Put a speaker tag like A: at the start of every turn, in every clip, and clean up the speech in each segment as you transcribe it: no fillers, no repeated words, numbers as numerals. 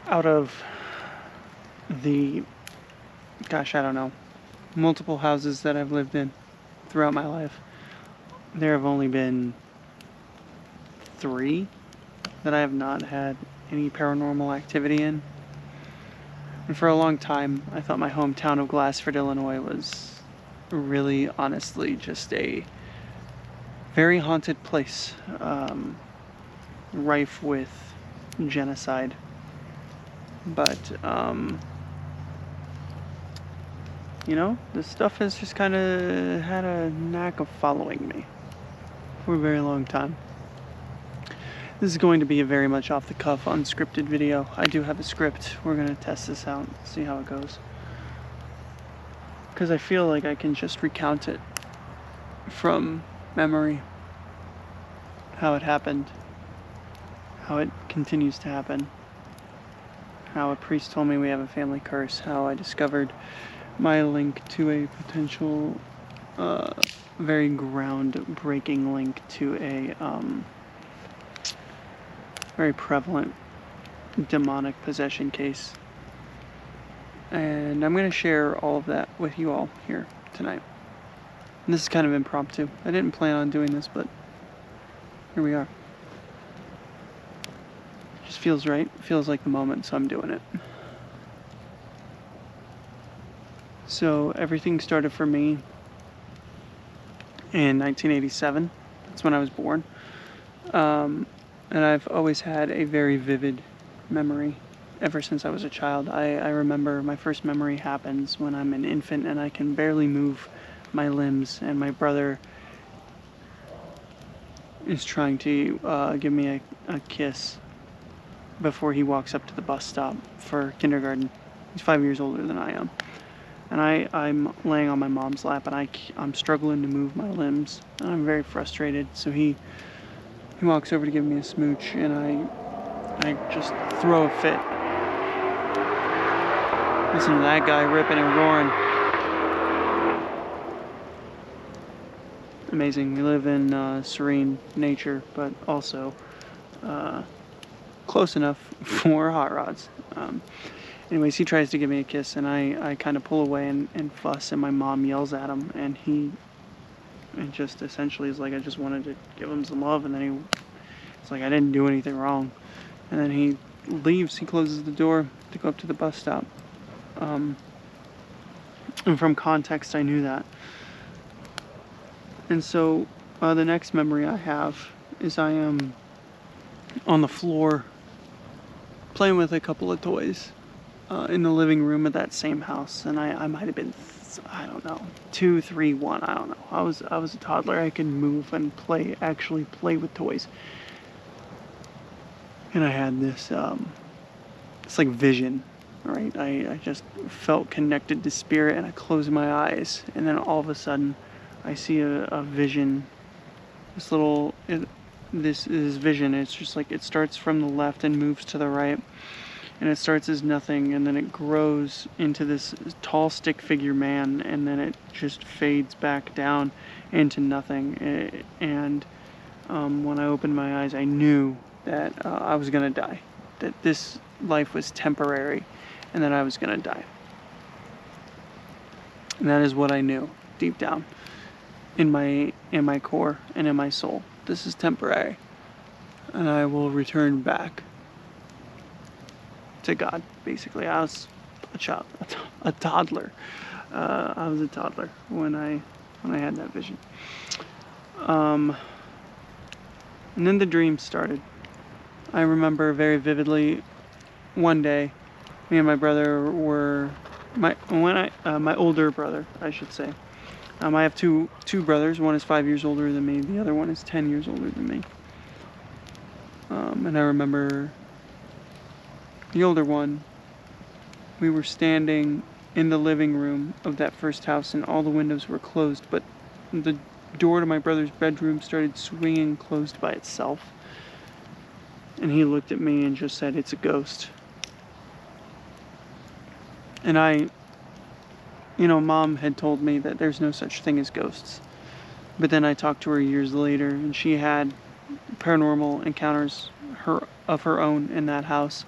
A: out of the, gosh, I don't know, multiple houses that I've lived in throughout my life, there have only been 3 that I have not had any paranormal activity in. And for a long time, I thought my hometown of Glassford, Illinois was really, honestly, just a very haunted place, rife with genocide. But, this stuff has just kind of had a knack of following me for a very long time. This is going to be a very much off-the-cuff, unscripted video. I do have a script. We're going to test this out, see how it goes. Because I feel like I can just recount it from memory. How it happened. How it continues to happen. How a priest told me we have a family curse. How I discovered my link to a potential, very ground-breaking link to a, very prevalent demonic possession case. And I'm going to share all of that with you all here tonight. And this is kind of impromptu. I didn't plan on doing this, but here we are. It just feels right. It feels like the moment, so I'm doing it. So everything started for me in 1987. That's when I was born. And I've always had a very vivid memory ever since I was a child. I remember my first memory happens when I'm an infant and I can barely move my limbs, and my brother is trying to give me a kiss before he walks up to the bus stop for kindergarten. He's 5 years older than I am. And I'm laying on my mom's lap, and I'm struggling to move my limbs, and I'm very frustrated. So he walks over to give me a smooch, and I just throw a fit. Listen to that guy ripping and roaring. Amazing. We live in serene nature, but also close enough for hot rods. Anyways, he tries to give me a kiss, and I kind of pull away and fuss, and my mom yells at him, and he just essentially is like, I just wanted to give him some love, and then it's like I didn't do anything wrong. And then he leaves, he closes the door to go up to the bus stop. And from context, I knew that. And so the next memory I have is I am on the floor playing with a couple of toys in the living room of that same house, and I might have been, I don't know, 2, 3, 1, I don't know. I was a toddler. I could move and actually play with toys. And I had this, it's like vision, right? I just felt connected to spirit, and I closed my eyes, and then all of a sudden I see a vision. This vision, it's just like it starts from the left and moves to the right. And it starts as nothing, and then it grows into this tall stick figure man, and then it just fades back down into nothing. And when I opened my eyes, I knew that I was going to die, that this life was temporary, and that I was going to die. And that is what I knew deep down in my core and in my soul. This is temporary, and I will return back to God. Basically, I was a child, a toddler. I was a toddler when I had that vision. And then the dream started. I remember very vividly. One day, me and my brother were my older brother, I should say. I have two brothers. One is 5 years older than me. The other one is 10 years older than me. And I remember the older one, we were standing in the living room of that first house, and all the windows were closed, but the door to my brother's bedroom started swinging closed by itself. And he looked at me and just said, "It's a ghost." And Mom had told me that there's no such thing as ghosts. But then I talked to her years later, and she had paranormal encounters of her own in that house.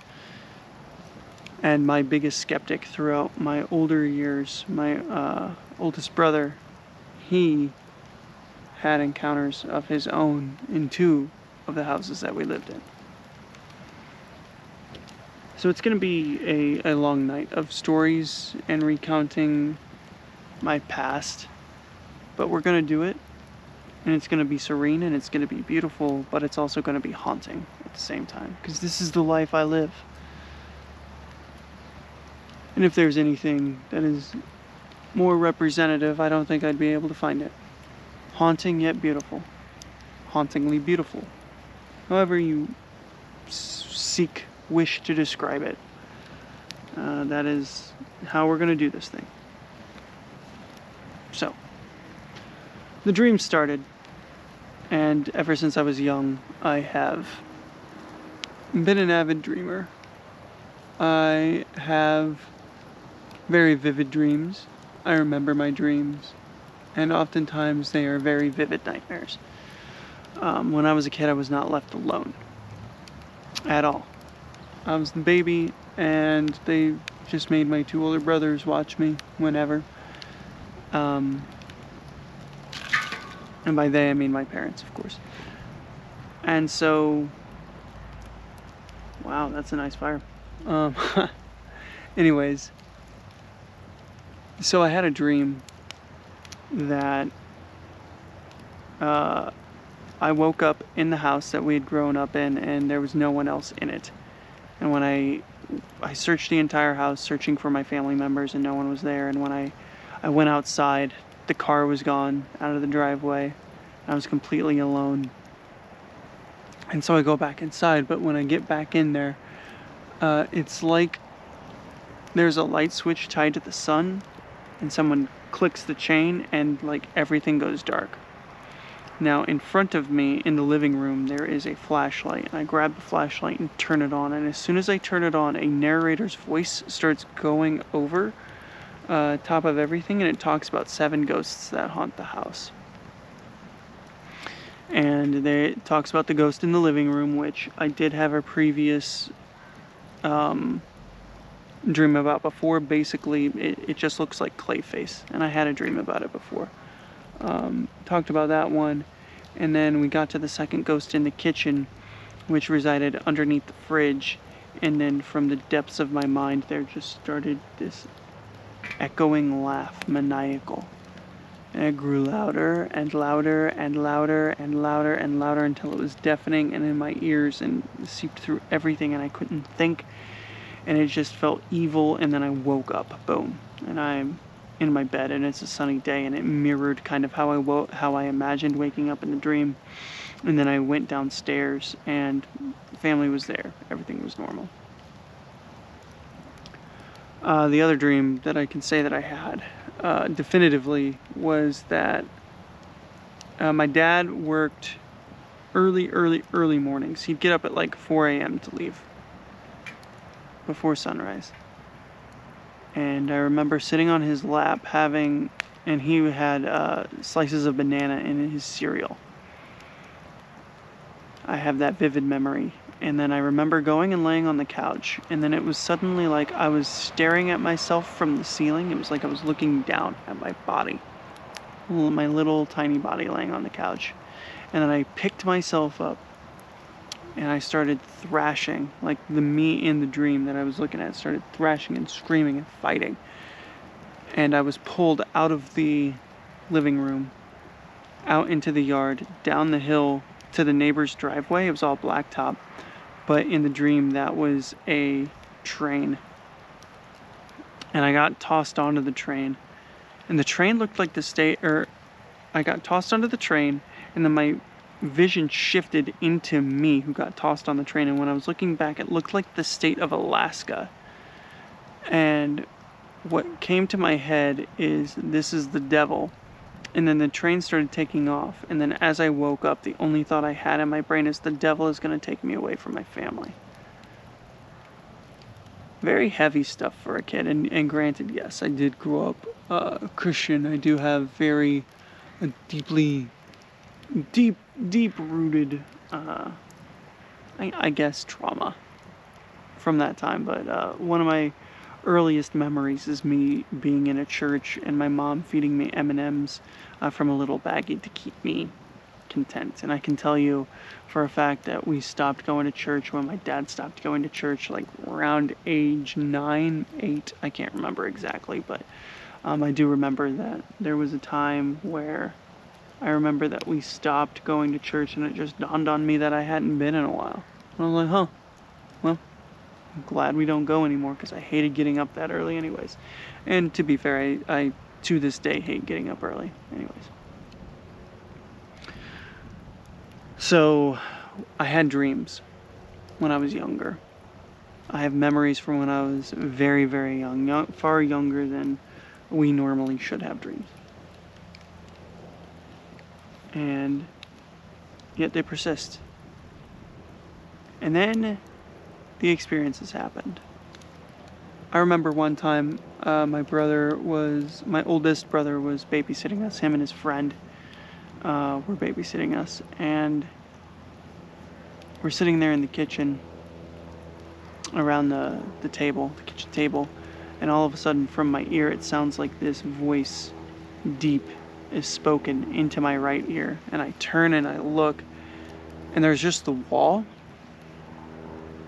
A: And my biggest skeptic throughout my older years, my oldest brother, he had encounters of his own in 2 of the houses that we lived in. So it's going to be a long night of stories and recounting my past, but we're going to do it, and it's going to be serene, and it's going to be beautiful, but it's also going to be haunting at the same time, because this is the life I live. And if there's anything that is more representative, I don't think I'd be able to find it. Haunting yet beautiful. Hauntingly beautiful. However you wish to describe it. That is how we're going to do this thing. So, the dream started, and ever since I was young, I have been an avid dreamer. I have very vivid dreams. I remember my dreams, and oftentimes they are very vivid nightmares. When I was a kid, I was not left alone at all. I was the baby, and they just made my 2 older brothers watch me whenever. And by they, I mean my parents, of course. And so, wow, that's a nice fire. Anyways, so I had a dream that I woke up in the house that we had grown up in, and there was no one else in it. And when I searched the entire house, searching for my family members, and no one was there. And when I went outside, the car was gone out of the driveway. I was completely alone. And so I go back inside, but when I get back in there, it's like there's a light switch tied to the sun, and someone clicks the chain, and like everything goes dark. Now, in front of me in the living room, there is a flashlight, and I grab the flashlight and turn it on, and as soon as I turn it on, a narrator's voice starts going over top of everything, and it talks about 7 ghosts that haunt the house. And it talks about the ghost in the living room, which I did have a previous dream about before. Basically, it just looks like Clayface, and I had a dream about it before. Talked about that one, and then we got to the second ghost in the kitchen, which resided underneath the fridge, and then from the depths of my mind there just started this echoing laugh, maniacal, and it grew louder and louder and louder and louder and louder until it was deafening and in my ears and seeped through everything, and I couldn't think, and it just felt evil. And then I woke up, boom, and I'm in my bed, and it's a sunny day, and it mirrored kind of how I imagined waking up in the dream. And then I went downstairs, and family was there. Everything was normal. The other dream that I can say that I had definitively was that my dad worked early mornings. He'd get up at like 4 a.m. to leave before sunrise. And I remember sitting on his lap and he had slices of banana in his cereal. I have that vivid memory. And then I remember going and laying on the couch, and then it was suddenly like I was staring at myself from the ceiling. It was like I was looking down at my body, my little tiny body laying on the couch. And then I picked myself up, and I started thrashing, like the me in the dream that I was looking at started thrashing and screaming and fighting. And I was pulled out of the living room, out into the yard, down the hill to the neighbor's driveway. It was all blacktop. But in the dream, that was a train. And I got tossed onto the train. And the train looked like I got tossed onto the train, and then my vision shifted into me who got tossed on the train. And when I was looking back, it looked like the state of Alaska. And what came to my head is, this is the devil. And then the train started taking off. And then as I woke up, the only thought I had in my brain is, the devil is going to take me away from my family. Very heavy stuff for a kid. And granted, yes, I did grow up Christian. I do have very deep-rooted, I guess, trauma from that time, but one of my earliest memories is me being in a church and my mom feeding me M&Ms from a little baggie to keep me content. And I can tell you for a fact that we stopped going to church when my dad stopped going to church, like around age 9, 8. I can't remember exactly, but I do remember that there was a time where I remember that we stopped going to church, and it just dawned on me that I hadn't been in a while. And I was like, huh, well, I'm glad we don't go anymore, because I hated getting up that early anyways. And to be fair, I to this day hate getting up early anyways. So I had dreams when I was younger. I have memories from when I was very, very young, far younger than we normally should have dreams. And yet they persist. And then the experiences happened. I remember one time my oldest brother was babysitting us. Him and his friend were babysitting us, and we're sitting there in the kitchen around the kitchen table, and all of a sudden from my ear it sounds like this voice deep is spoken into my right ear, and I turn and I look, and there's just the wall.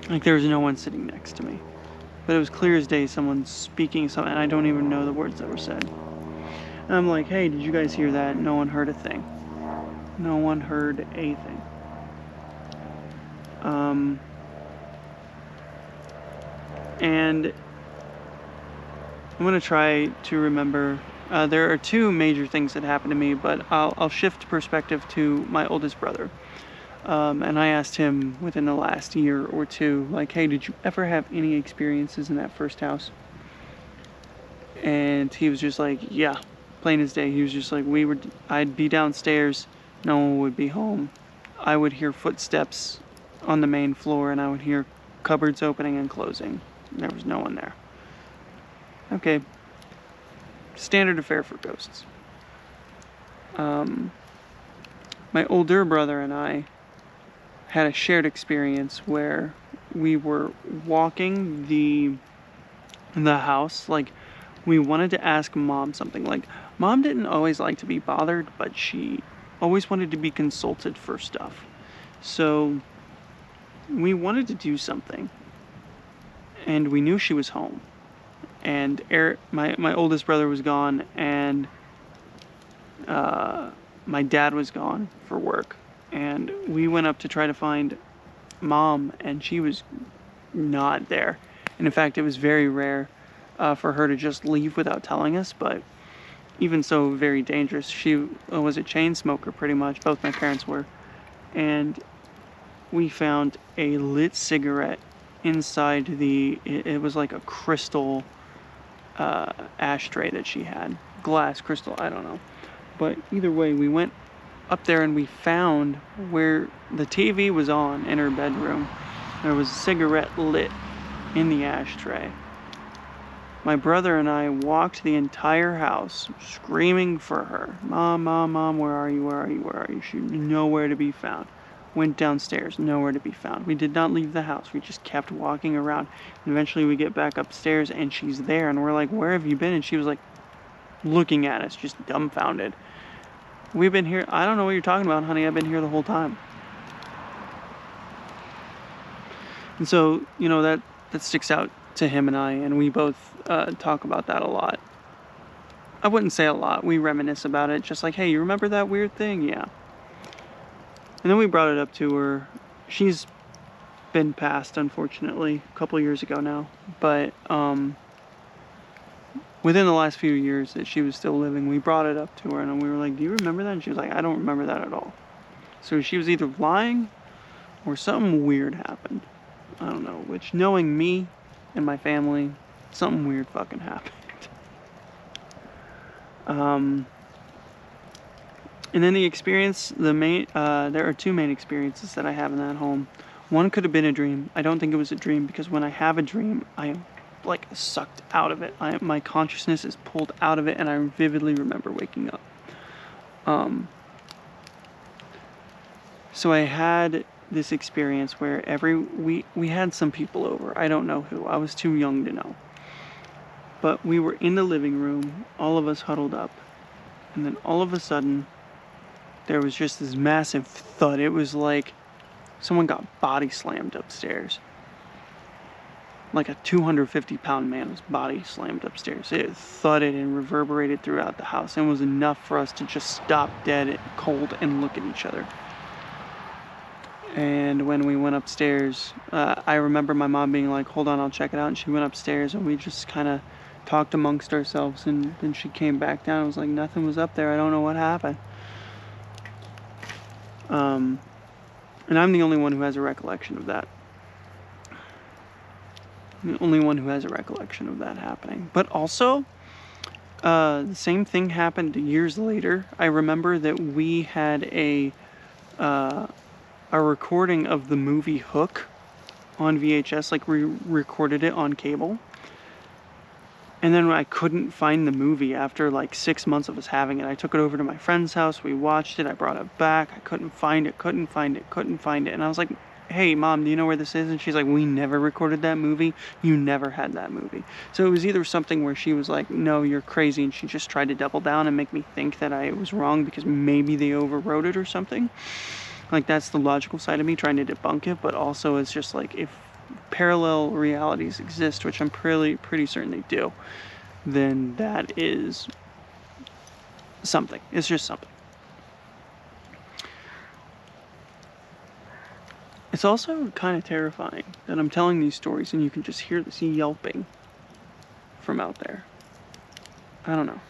A: Like there was no one sitting next to me, but it was clear as day someone speaking something, and I don't even know the words that were said. And I'm like, hey, did you guys hear that? No one heard a thing. No one heard a thing. And I'm going to try to remember. There are two major things that happened to me, but I'll shift perspective to my oldest brother. And I asked him within the last year or two, like, hey, did you ever have any experiences in that first house? And he was just like, yeah, plain as day. He was just like, I'd be downstairs, no one would be home. I would hear footsteps on the main floor, and I would hear cupboards opening and closing. There was no one there. Okay. Standard affair for ghosts. My older brother and I had a shared experience where we were walking the house. Like, we wanted to ask Mom something. Like, Mom didn't always like to be bothered, but she always wanted to be consulted for stuff. So we wanted to do something, and we knew she was home. And my oldest brother was gone, and my dad was gone for work. And we went up to try to find Mom, and she was not there. And in fact, it was very rare for her to just leave without telling us, but even so, very dangerous. She was a chain smoker, pretty much. Both my parents were. And we found a lit cigarette inside it was like a crystal ashtray that she had. Glass, crystal, I don't know. But either way, we went up there and we found where the TV was on in her bedroom. There was a cigarette lit in the ashtray. My brother and I walked the entire house screaming for her. Mom, Mom, Mom, where are you? Where are you? Where are you? She was nowhere to be found. Went downstairs, nowhere to be found. We did not leave the house. We just kept walking around. And eventually we get back upstairs and she's there. And we're like, where have you been? And she was like looking at us, just dumbfounded. We've been here. I don't know what you're talking about, honey. I've been here the whole time. And so, that sticks out to him and I. And we both talk about that a lot. I wouldn't say a lot. We reminisce about it. Just like, hey, you remember that weird thing? Yeah. And then we brought it up to her. She's been passed, unfortunately, a couple years ago now. But within the last few years that she was still living, we brought it up to her. And we were like, do you remember that? And she was like, I don't remember that at all. So she was either lying or something weird happened. I don't know. Which, knowing me and my family, something weird fucking happened. And then the experience, there are two main experiences that I have in that home. One could have been a dream. I don't think it was a dream, because when I have a dream, I am like sucked out of it. My consciousness is pulled out of it, and I vividly remember waking up. So I had this experience where we had some people over. I don't know who. I was too young to know. But we were in the living room, all of us huddled up. And then all of a sudden, there was just this massive thud. It was like someone got body slammed upstairs. Like a 250-pound man was body slammed upstairs. It thudded and reverberated throughout the house and was enough for us to just stop dead cold and look at each other. And when we went upstairs, I remember my mom being like, hold on, I'll check it out. And she went upstairs and we just kind of talked amongst ourselves. And then she came back down and was like, nothing was up there. I don't know what happened. And I'm the only one who has a recollection of that. The only one who has a recollection of that happening. But also, the same thing happened years later. I remember that we had a recording of the movie Hook on VHS, like we recorded it on cable. And then I couldn't find the movie after like 6 months of us having it. I took it over to my friend's house. We watched it. I brought it back. I couldn't find it. And I was like, hey, Mom, do you know where this is? And she's like, we never recorded that movie. You never had that movie. So it was either something where she was like, no, you're crazy. And she just tried to double down and make me think that I was wrong because maybe they overwrote it or something. Like, that's the logical side of me trying to debunk it. But also it's just like, if parallel realities exist, which I'm pretty certain they do, then that is something. It's just something. It's also kind of terrifying that I'm telling these stories and you can just hear this yelping from out there. I don't know.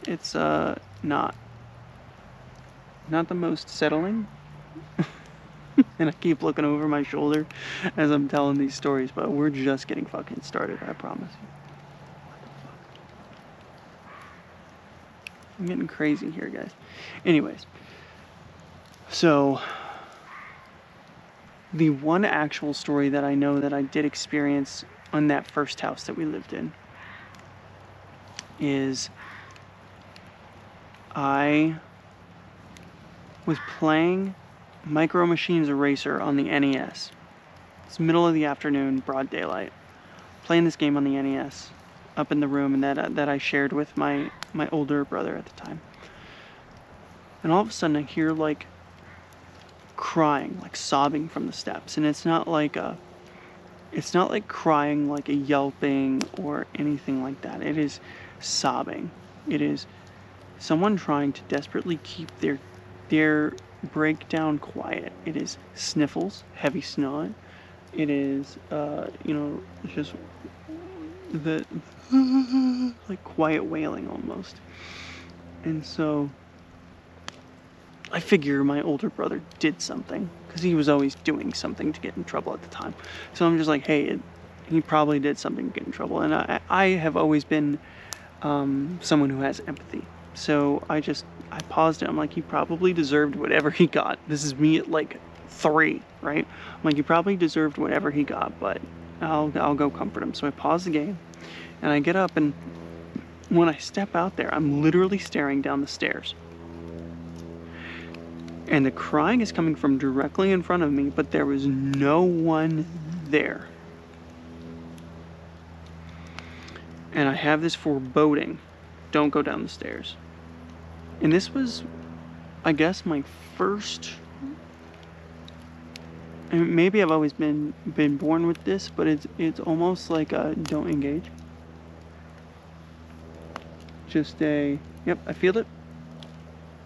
A: It's not the most settling. And I keep looking over my shoulder as I'm telling these stories, but we're just getting fucking started, I promise you. What the fuck? I'm getting crazy here, guys. Anyways, so the one actual story that I know that I did experience on that first house that we lived in is I was playing Micro Machines Eraser on the NES. It's middle of the afternoon, broad daylight. Playing this game on the NES up in the room and that I shared with my older brother at the time. And all of a sudden I hear like crying, like sobbing from the steps. And it's not like crying like a yelping or anything like that. It is sobbing. It is someone trying to desperately keep their breakdown quiet. It is sniffles, heavy snot. It is, just the like quiet wailing almost. And so I figure my older brother did something because he was always doing something to get in trouble at the time. So I'm just like, hey, he probably did something to get in trouble. And I have always been someone who has empathy. So I paused it. I'm like, he probably deserved whatever he got. This is me at like 3, right? I'm like, he probably deserved whatever he got, but I'll go comfort him. So I pause the game and I get up, and when I step out there, I'm literally staring down the stairs. And the crying is coming from directly in front of me, but there was no one there. And I have this foreboding, don't go down the stairs. And this was, I guess, my first, and maybe I've always been born with this, but it's almost like a don't engage. Just yep, I feel it.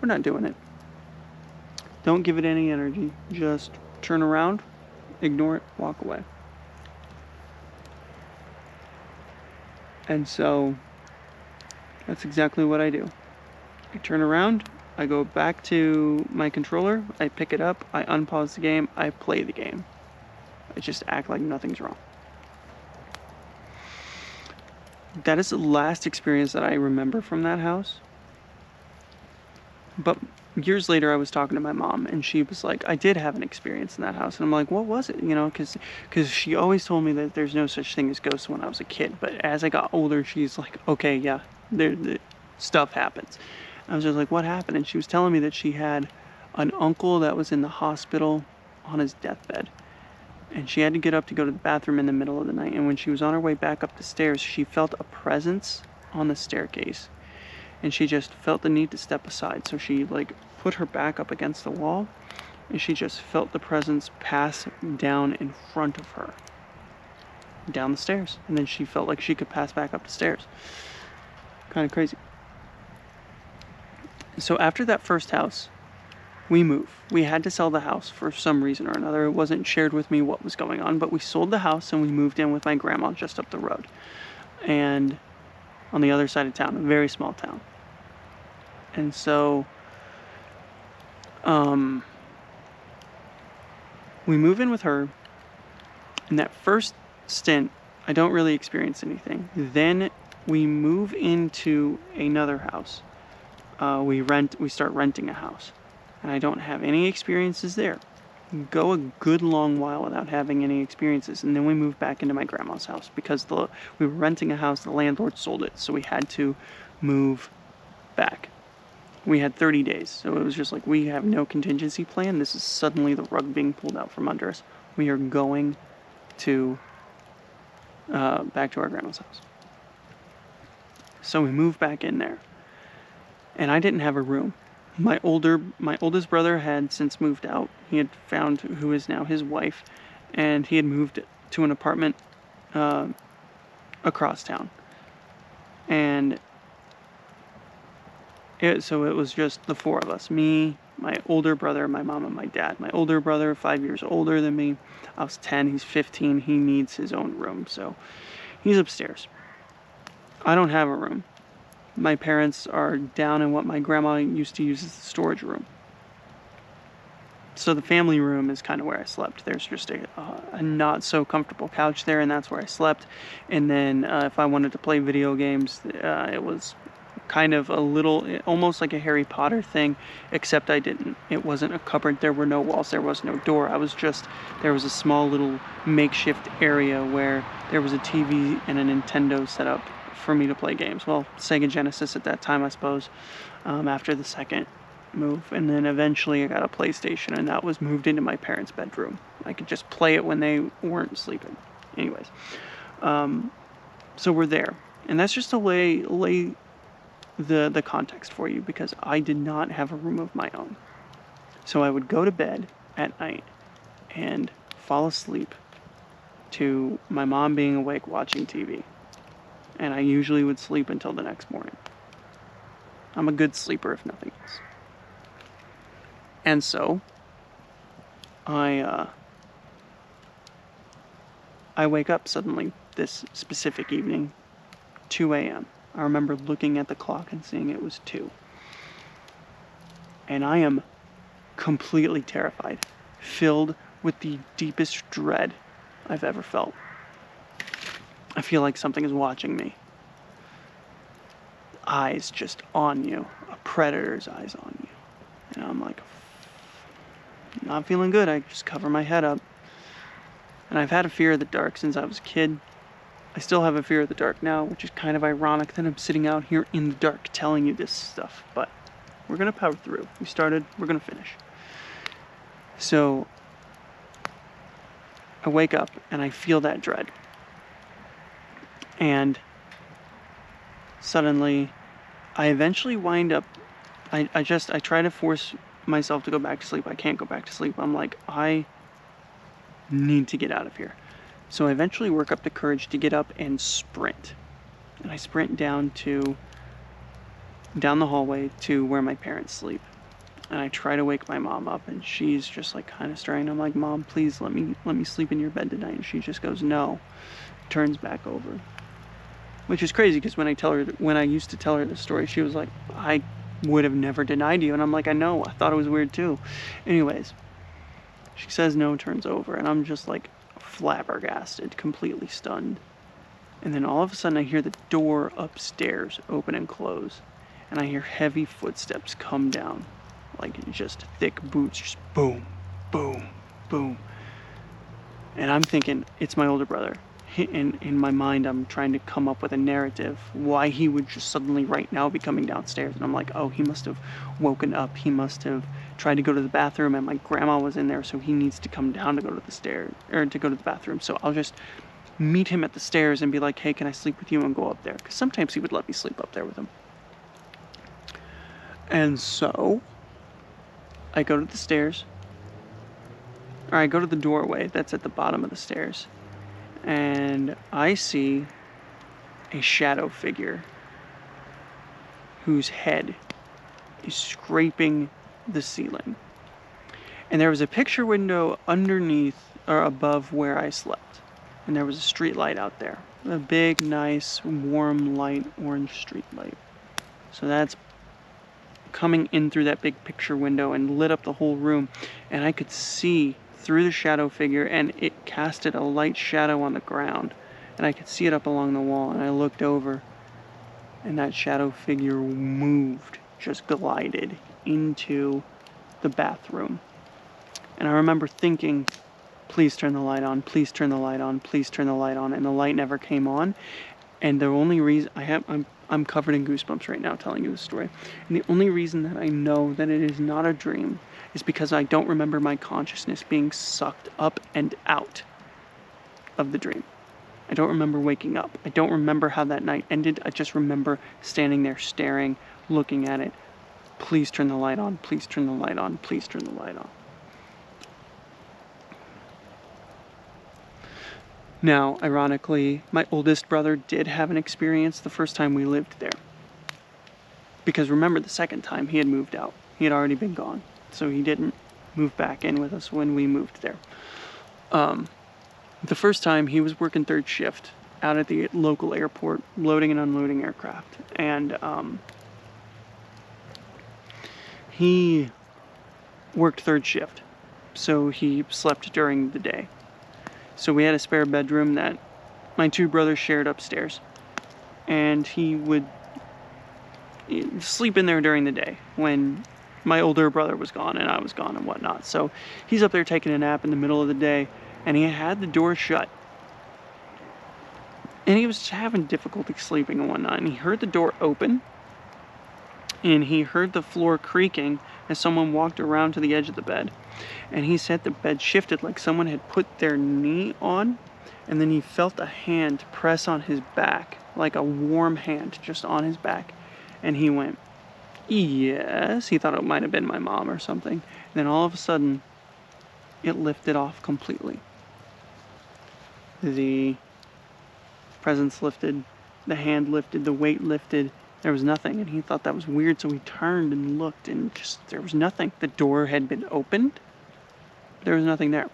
A: We're not doing it. Don't give it any energy. Just turn around, ignore it, walk away. And so that's exactly what I do. I turn around, I go back to my controller, I pick it up, I unpause the game, I play the game. I just act like nothing's wrong. That is the last experience that I remember from that house. But years later, I was talking to my mom, and she was like, I did have an experience in that house. And I'm like, what was it? Because she always told me that there's no such thing as ghosts when I was a kid. But as I got older, she's like, okay, yeah, stuff happens. I was just like, what happened? And she was telling me that she had an uncle that was in the hospital on his deathbed. And she had to get up to go to the bathroom in the middle of the night. And when she was on her way back up the stairs, she felt a presence on the staircase. And she just felt the need to step aside. So she like put her back up against the wall, and she just felt the presence pass down in front of her, down the stairs. And then she felt like she could pass back up the stairs. Kind of crazy. So after that first house, we moved. We had to sell the house for some reason or another. It wasn't shared with me what was going on, but we sold the house and we moved in with my grandma just up the road. And on the other side of town, a very small town. And so, we move in with her. In that first stint, I don't really experience anything. Then we move into another house. We start renting a house. And I don't have any experiences there. Go a good long while without having any experiences. And then we moved back into my grandma's house because we were renting a house, the landlord sold it. So we had to move back. We had 30 days. So it was just like, we have no contingency plan. This is suddenly the rug being pulled out from under us. We are going to back to our grandma's house. So we moved back in there. And I didn't have a room. My oldest brother had since moved out. He had found who is now his wife, and he had moved to an apartment across town. And so it was just the four of us, me, my older brother, my mom, and my dad. My older brother, 5 years older than me. I was 10, he's 15, he needs his own room, so he's upstairs. I don't have a room. My parents are down in what my grandma used to use as the storage room. So the family room is kind of where I slept. There's just a not so comfortable couch there, and that's where I slept. And then if I wanted to play video games, it was kind of a little, almost like a Harry Potter thing, except I didn't. It wasn't a cupboard. There were no walls. There was no door. There was a small little makeshift area where there was a TV and a Nintendo set up for me to play games. Well, Sega Genesis at that time, I suppose, after the second move. And then eventually I got a PlayStation, and that was moved into my parents' bedroom. I could just play it when they weren't sleeping. Anyways, so we're there. And that's just to lay the context for you, because I did not have a room of my own. So I would go to bed at night and fall asleep to my mom being awake watching TV. And I usually would sleep until the next morning. I'm a good sleeper, if nothing else. And so, I wake up suddenly this specific evening, 2 a.m. I remember looking at the clock and seeing it was 2. And I am completely terrified, filled with the deepest dread I've ever felt. I feel like something is watching me. Eyes just on you. A predator's eyes on you. And I'm like, not feeling good. I just cover my head up. And I've had a fear of the dark since I was a kid. I still have a fear of the dark now, which is kind of ironic that I'm sitting out here in the dark telling you this stuff. But we're going to power through. We started, we're going to finish. So I wake up and I feel that dread. And suddenly, I eventually wind up, I try to force myself to go back to sleep. I can't go back to sleep. I'm like, I need to get out of here. So I eventually work up the courage to get up and sprint. And I sprint down the hallway to where my parents sleep. And I try to wake my mom up, and she's just like kind of stirring. I'm like, Mom, please let me sleep in your bed tonight. And she just goes, no. Turns back over. Which is crazy, because when I used to tell her the story, she was like, I would have never denied you. And I'm like, I know, I thought it was weird too. Anyways, she says no, turns over, and I'm just like flabbergasted, completely stunned. And then all of a sudden I hear the door upstairs open and close, and I hear heavy footsteps come down, like just thick boots, just boom, boom, boom. And I'm thinking, it's my older brother. in my mind, I'm trying to come up with a narrative why he would just suddenly right now be coming downstairs. And I'm like, oh, he must have woken up. He must have tried to go to the bathroom, and my grandma was in there, so he needs to come down to go to the stairs, or to go to the bathroom. So I'll just meet him at the stairs and be like, hey, can I sleep with you, and go up there? Because sometimes he would let me sleep up there with him. And so I go to the stairs, or I go to the doorway that's at the bottom of the stairs, and I see a shadow figure whose head is scraping the ceiling. And there was a picture window underneath or above where I slept. And there was a street light out there. A big, nice, warm light, orange street light. So that's coming in through that big picture window and lit up the whole room. And I could see through the shadow figure, and it casted a light shadow on the ground. And I could see it up along the wall, and I looked over, and that shadow figure moved, just glided into the bathroom. And I remember thinking, please turn the light on, please turn the light on, please turn the light on, and the light never came on. And the only reason I'm covered in goosebumps right now telling you this story. And the only reason that I know that it is not a dream is because I don't remember my consciousness being sucked up and out of the dream. I don't remember waking up. I don't remember how that night ended. I just remember standing there staring, looking at it. Please turn the light on, please turn the light on, please turn the light on. Now, ironically, my oldest brother did have an experience the first time we lived there. Because remember, the second time he had moved out. He had already been gone. So he didn't move back in with us when we moved there. The first time he was working third shift out at the local airport, loading and unloading aircraft. And he worked third shift. So he slept during the day. So we had a spare bedroom that my two brothers shared upstairs. And he would sleep in there during the day when my older brother was gone and I was gone and whatnot. So he's up there taking a nap in the middle of the day, and he had the door shut. And he was having difficulty sleeping and whatnot. And he heard the door open, and he heard the floor creaking as someone walked around to the edge of the bed. And he said the bed shifted like someone had put their knee on, and then he felt a hand press on his back, like a warm hand just on his back. And he went, yes. He thought it might have been my mom or something. And then all of a sudden, it lifted off completely. The presence lifted, the hand lifted, the weight lifted. There was nothing, and he thought that was weird, so he turned and looked, and just there was nothing. The door had been opened. There was nothing there.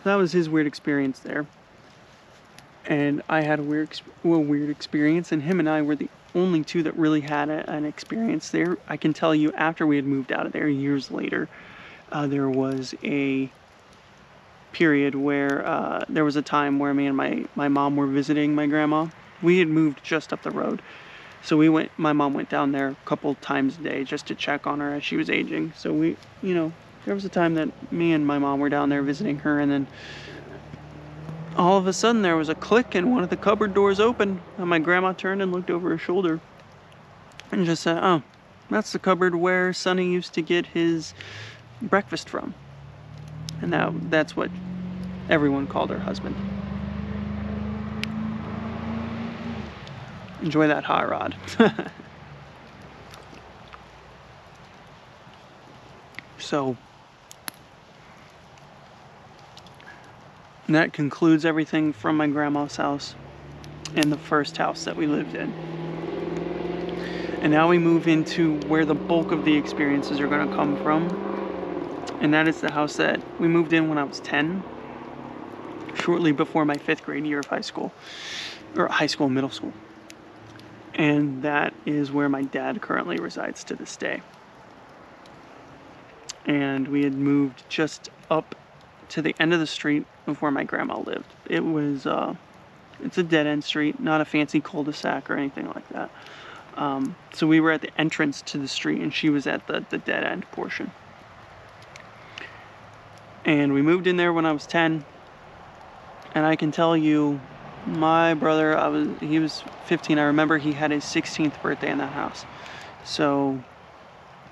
A: That was his weird experience there. And I had a weird experience, and him and I were the only two that really had an experience there. I can tell you, after we had moved out of there years later, there was a period where there was a time where me and my mom were visiting my grandma. We had moved just up the road, so my mom went down there a couple times a day just to check on her as she was aging. So there was a time that me and my mom were down there visiting her, and then all of a sudden there was a click and one of the cupboard doors opened, and my grandma turned and looked over her shoulder and just said, oh, that's the cupboard where Sonny used to get his breakfast from. And that's what everyone called her husband. Enjoy that hot rod. So that concludes everything from my grandma's house and the first house that we lived in. And now we move into where the bulk of the experiences are going to come from. And that is the house that we moved in when I was 10, shortly before my 5th grade year of high school, middle school. And that is where my dad currently resides to this day. And we had moved just up to the end of the street of where my grandma lived. It was, it's a dead-end street, not a fancy cul-de-sac or anything like that. So we were at the entrance to the street, and she was at the dead-end portion. And we moved in there when I was 10. And I can tell you, my brother, he was 15. I remember he had his 16th birthday in that house. So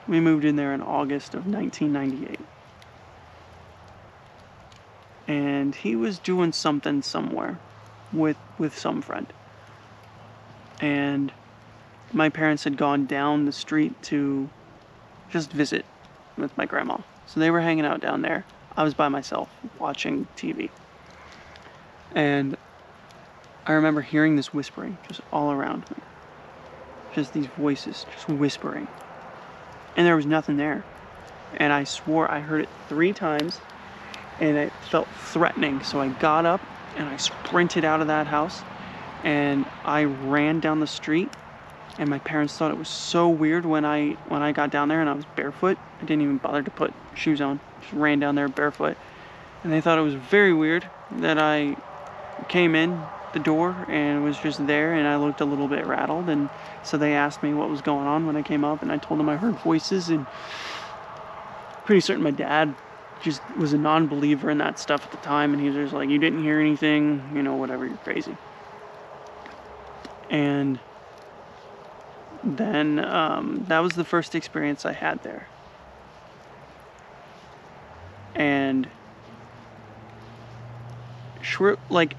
A: we moved in there in August of 1998. And he was doing something somewhere with some friend. And my parents had gone down the street to just visit with my grandma. So they were hanging out down there. I was by myself watching TV. And I remember hearing this whispering just all around me. Just these voices just whispering. And there was nothing there. And I swore I heard it 3 times. And it felt threatening. So I got up and I sprinted out of that house. And I ran down the street. And my parents thought it was so weird when I got down there and I was barefoot. I didn't even bother to put shoes on. Just ran down there barefoot. And they thought it was very weird that I came in the door and was just there, and I looked a little bit rattled. And so they asked me what was going on when I came up, and I told them I heard voices. And pretty certain my dad just was a non-believer in that stuff at the time, and he was just like, you didn't hear anything, whatever, you're crazy. And then that was the first experience I had there. And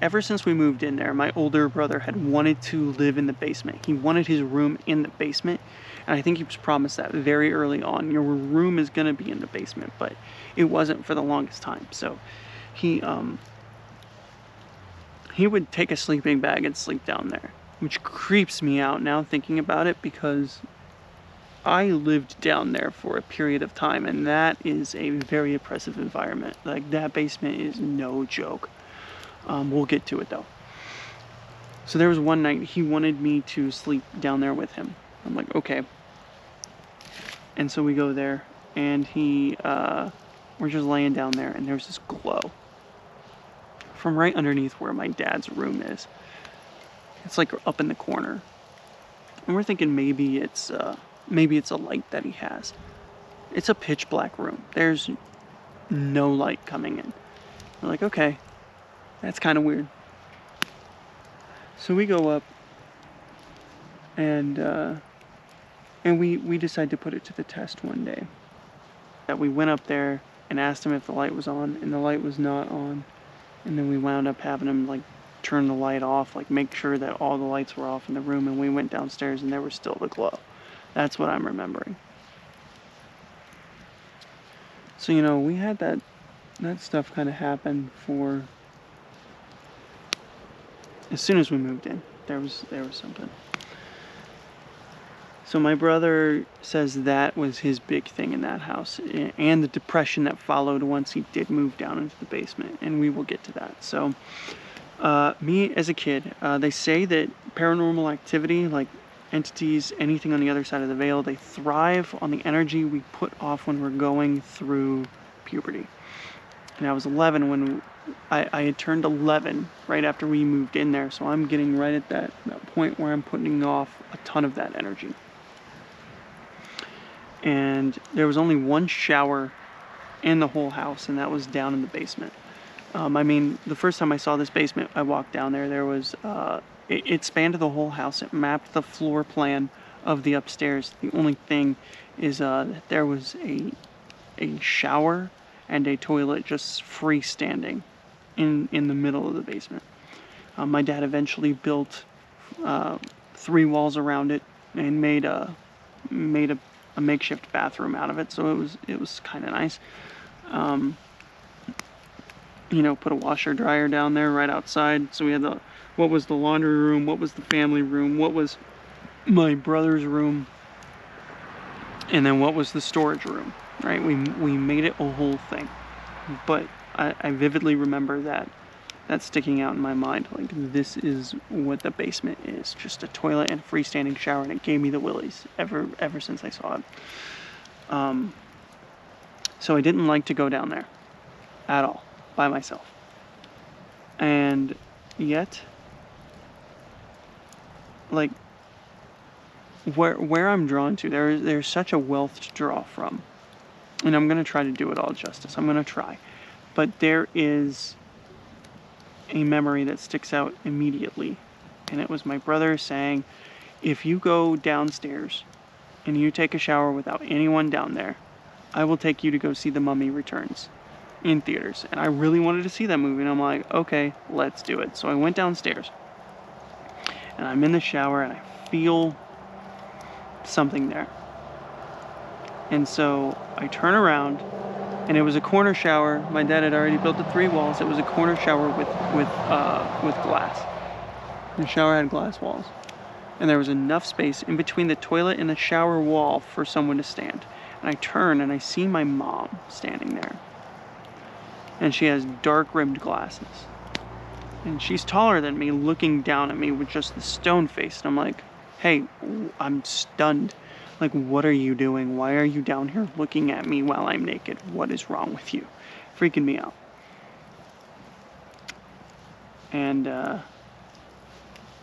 A: ever since we moved in there, my older brother had wanted to live in the basement. He wanted his room in the basement, and I think he was promised that very early on. Your room is gonna be in the basement, but it wasn't for the longest time. So he would take a sleeping bag and sleep down there, which creeps me out now thinking about it, because I lived down there for a period of time, and that is a very oppressive environment. Like, that basement is no joke. We'll get to it though. So there was one night he wanted me to sleep down there with him. I'm like, okay. And so we go there, and we're just laying down there, and there's this glow from right underneath where my dad's room is. It's like up in the corner, and we're thinking maybe it's a light that he has. It's a pitch black room. There's no light coming in. We're like, okay. That's kind of weird. So we go up, and we decide to put it to the test one day. That we went up there and asked him if the light was on, and the light was not on. And then we wound up having him turn the light off, make sure that all the lights were off in the room, and we went downstairs and there was still the glow. That's what I'm remembering. So we had that stuff kind of happen for. As soon as we moved in, there was something. So my brother says that was his big thing in that house, and the depression that followed once he did move down into the basement, and we will get to that. So me as a kid, they say that paranormal activity, like entities, anything on the other side of the veil, they thrive on the energy we put off when we're going through puberty. And I was 11 when I had turned 11 right after we moved in there, so I'm getting right at that point where I'm putting off a ton of that energy. And there was only one shower in the whole house, and that was down in the basement. The first time I saw this basement, I walked down there. There was it spanned the whole house. It mapped the floor plan of the upstairs. The only thing is that there was a shower and a toilet just freestanding in the middle of the basement. My dad eventually built 3 walls around it and made a makeshift bathroom out of it, so it was kind of nice. Put a washer dryer down there right outside. So we had what was the laundry room, what was the family room, what was my brother's room, and then what was the storage room, right? We made it a whole thing. But I vividly remember that sticking out in my mind. This is what the basement is. Just a toilet and a freestanding shower, and it gave me the willies ever since I saw it. So I didn't like to go down there at all by myself. And yet, where I'm drawn to, there's such a wealth to draw from. And I'm going to try to do it all justice. I'm going to try. But there is a memory that sticks out immediately. And it was my brother saying, if you go downstairs and you take a shower without anyone down there, I will take you to go see The Mummy Returns in theaters. And I really wanted to see that movie, and I'm like, okay, let's do it. So I went downstairs, and I'm in the shower, and I feel something there. And so I turn around, and it was a corner shower. My dad had already built the 3 walls. It was a corner shower with glass. The shower had glass walls. And there was enough space in between the toilet and the shower wall for someone to stand. And I turn, and I see my mom standing there. And she has dark-rimmed glasses. And she's taller than me, looking down at me with just the stone face. And I'm like, hey, I'm stunned. Like, what are you doing? Why are you down here looking at me while I'm naked? What is wrong with you? Freaking me out. And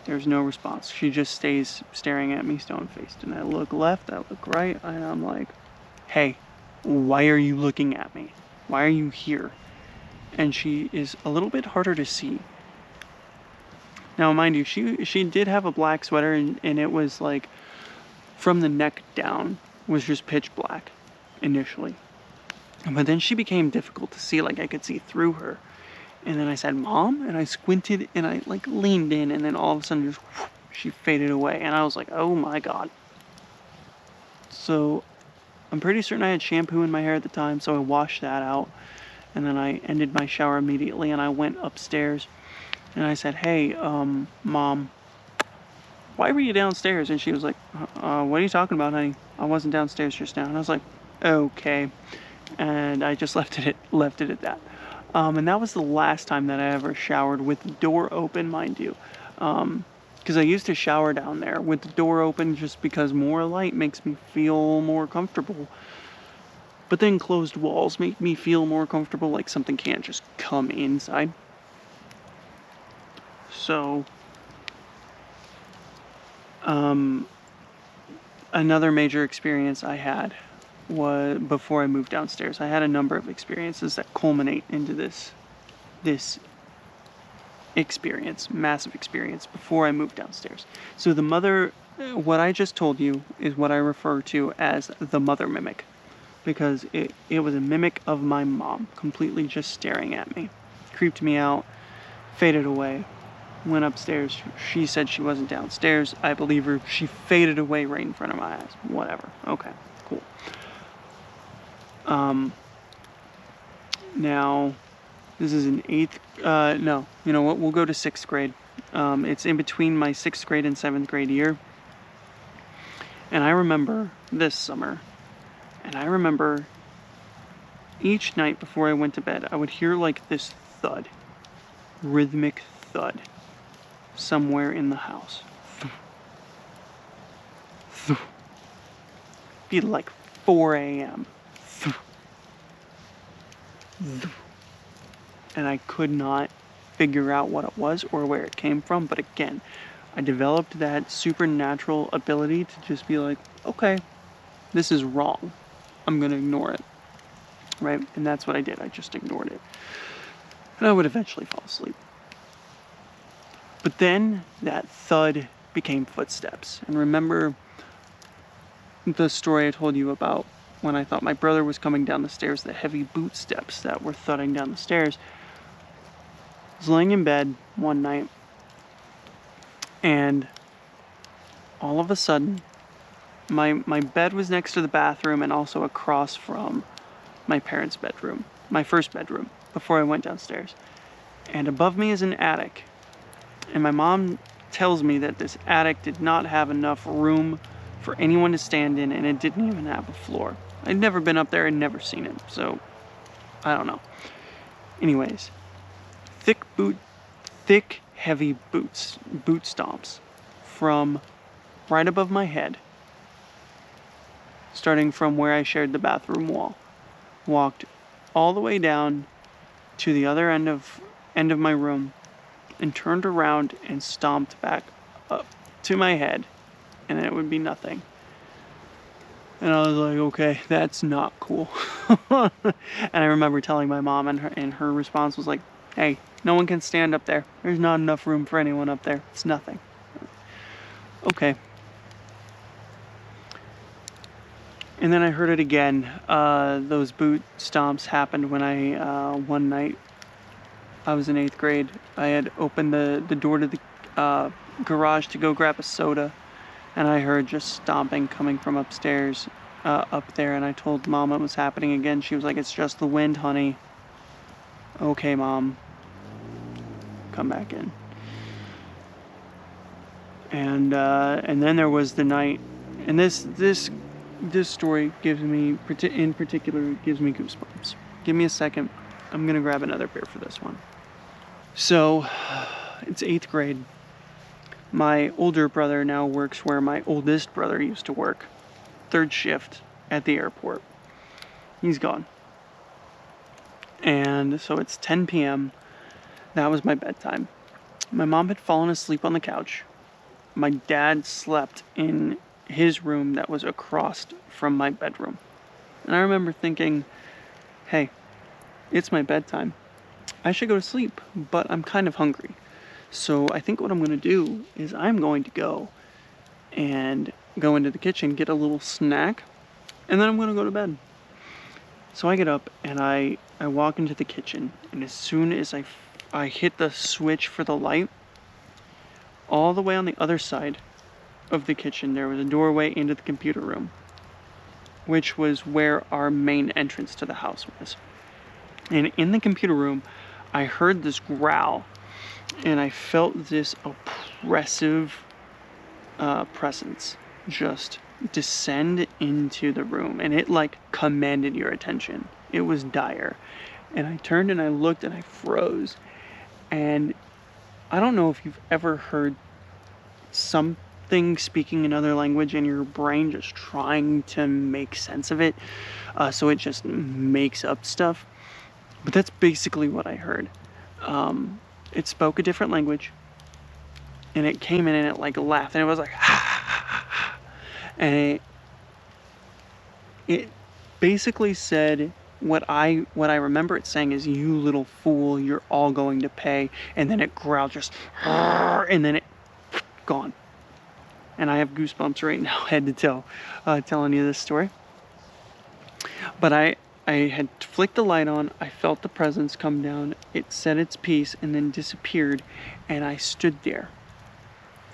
A: there's no response. She just stays staring at me stone-faced. And I look left, I look right, and I'm like, hey, why are you looking at me? Why are you here? And she is a little bit harder to see. Now, mind you, she did have a black sweater, and it was like, from the neck down, was just pitch black, initially. But then she became difficult to see, like I could see through her. And then I said, Mom? And I squinted, and I like leaned in, and then all of a sudden, just whoosh, she faded away. And I was like, oh my God. So, I'm pretty certain I had shampoo in my hair at the time, so I washed that out. And then I ended my shower immediately, and I went upstairs. And I said, hey, Mom, why were you downstairs? And she was like, what are you talking about, honey? I wasn't downstairs just now. And I was like, okay. And I just left it at that. And that was the last time that I ever showered with the door open, mind you. Because I used to shower down there with the door open just because more light makes me feel more comfortable. But then closed walls make me feel more comfortable, like something can't just come inside. So, another major experience I had was before I moved downstairs. I had a number of experiences that culminate into this experience, massive experience, before I moved downstairs. So what I just told you is what I refer to as the mother mimic. Because it was a mimic of my mom, completely just staring at me. Creeped me out, faded away, went upstairs. She said she wasn't downstairs. I believe her. She faded away right in front of my eyes. Whatever. Okay, cool. Now, this is an 8th, no, you know what, we'll go to 6th grade. It's in between my 6th grade and 7th grade year. And I remember this summer, and I remember each night before I went to bed, I would hear like this thud, rhythmic thud, somewhere in the house. Be like 4 a.m. And I could not figure out what it was or where it came from. But again, I developed that supernatural ability to just be like, okay, this is wrong. I'm going to ignore it. Right? And that's what I did. I just ignored it. And I would eventually fall asleep. But then that thud became footsteps. And remember the story I told you about when I thought my brother was coming down the stairs, the heavy boot steps that were thudding down the stairs. I was laying in bed one night, and all of a sudden, my bed was next to the bathroom and also across from my parents' bedroom, my first bedroom, before I went downstairs. And above me is an attic. And my mom tells me that this attic did not have enough room for anyone to stand in, and it didn't even have a floor. I'd never been up there and never seen it, so I don't know. Anyways, thick, heavy boot stomps from right above my head, starting from where I shared the bathroom wall, walked all the way down to the other end of my room, and turned around and stomped back up to my head, and it would be nothing. And I was like, okay, that's not cool. And I remember telling my mom, and her response was like, hey, No one can stand up there. There's not enough room for anyone up there. It's nothing. Okay. And then I heard it again. Those boot stomps happened when one night, I was in 8th grade. I had opened the door to the garage to go grab a soda, and I heard just stomping coming from upstairs, up there, and I told Mom it was happening again. She was like, "It's just the wind, honey." Okay, Mom. Come back in. And then there was the night, and this story in particular gives me goosebumps. Give me a second. I'm gonna grab another beer for this one. So, it's 8th grade. My older brother now works where my oldest brother used to work. 3rd shift at the airport. He's gone. And so it's 10 p.m. That was my bedtime. My mom had fallen asleep on the couch. My dad slept in his room that was across from my bedroom. And I remember thinking, hey, it's my bedtime. I should go to sleep, but I'm kind of hungry. So I think what I'm going to do is I'm going to go into the kitchen, get a little snack, and then I'm going to go to bed. So I get up and I walk into the kitchen, and as soon as I hit the switch for the light, all the way on the other side of the kitchen, there was a doorway into the computer room, which was where our main entrance to the house was. And in the computer room, I heard this growl, and I felt this oppressive presence just descend into the room, and it like commanded your attention. It was dire. And I turned and I looked and I froze. And I don't know if you've ever heard something speaking another language and your brain just trying to make sense of it, so it just makes up stuff. But that's basically what I heard. It spoke a different language, and it came in and it like laughed, and it was like, and it basically said what I remember it saying is, "You little fool, you're all going to pay." And then it growled just, and then it gone. And I have goosebumps right now, head to toe, telling you this story. But I had flicked the light on, I felt the presence come down, it said its piece and then disappeared, and I stood there,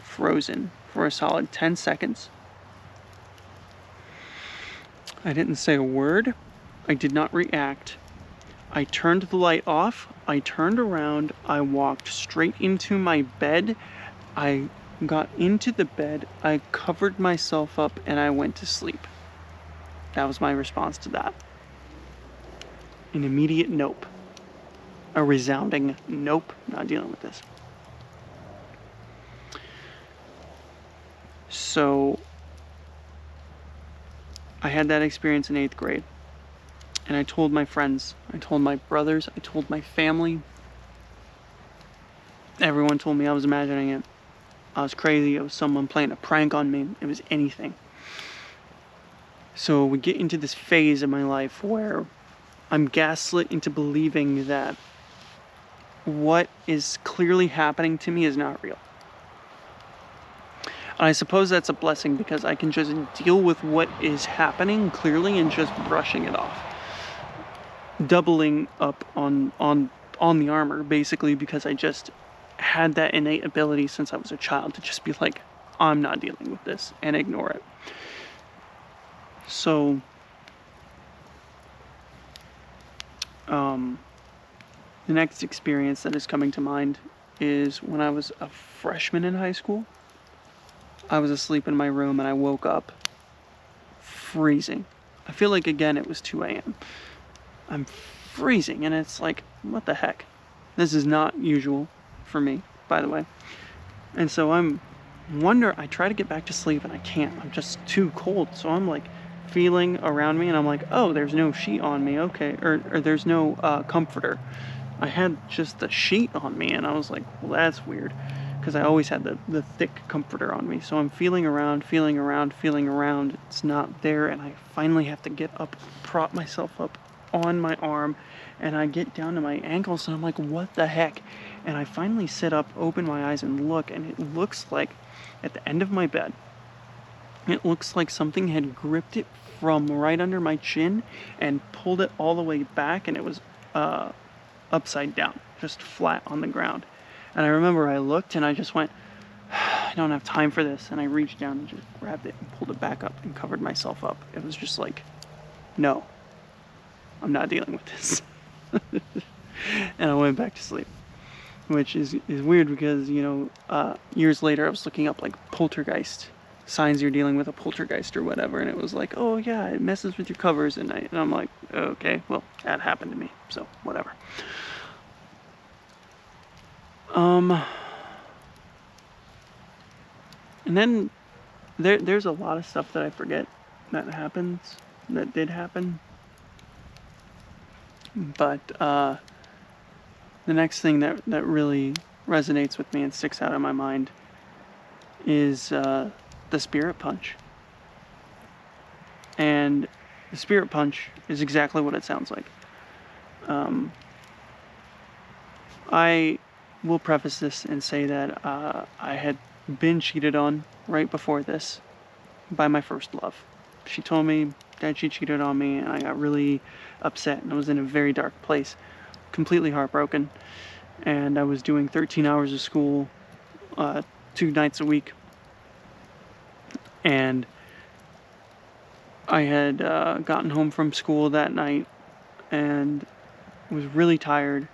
A: frozen, for a solid 10 seconds. I didn't say a word, I did not react. I turned the light off, I turned around, I walked straight into my bed, I got into the bed, I covered myself up, and I went to sleep. That was my response to that. An immediate nope. A resounding nope. Not dealing with this. So I had that experience in 8th grade. And I told my friends, I told my brothers, I told my family. Everyone told me I was imagining it. I was crazy. It was someone playing a prank on me. It was anything. So we get into this phase of my life where I'm gaslit into believing that what is clearly happening to me is not real. And I suppose that's a blessing, because I can just deal with what is happening clearly and just brushing it off. Doubling up on the armor, basically, because I just had that innate ability since I was a child to just be like, I'm not dealing with this, and ignore it. So the next experience that is coming to mind is when I was a freshman in high school. I was asleep in my room and I woke up freezing. I feel like, again, it was 2 a.m. I'm freezing, and it's like, what the heck? This is not usual for me, by the way. And so I try to get back to sleep and I can't. I'm just too cold. So I'm like feeling around me and I'm like, oh, there's no sheet on me. Okay. Or there's no comforter. I had just the sheet on me, and I was like, well, that's weird, because I always had the thick comforter on me. So I'm feeling around. It's not there, and I finally have to get up, prop myself up on my arm, and I get down to my ankles, and I'm like, what the heck? And I finally sit up, open my eyes, and look, and it looks like at the end of my bed, it looks like something had gripped it from right under my chin and pulled it all the way back, and it was upside down, just flat on the ground. And I remember I looked and I just went, I don't have time for this. And I reached down and just grabbed it and pulled it back up and covered myself up. It was just like, no, I'm not dealing with this. And I went back to sleep, which is weird because, years later I was looking up like poltergeist, signs you're dealing with a poltergeist or whatever. And it was like, oh yeah, it messes with your covers at night. And I'm like, okay, well, that happened to me. So whatever. And then there's a lot of stuff that I forget that did happen. But the next thing that really resonates with me and sticks out in my mind is the spirit punch. And the spirit punch is exactly what it sounds like. I will preface this and say that I had been cheated on right before this by my first love. She told me that she cheated on me, and I got really upset, and I was in a very dark place, completely heartbroken. And I was doing 13 hours of school 2 nights a week, and I had gotten home from school that night and was really tired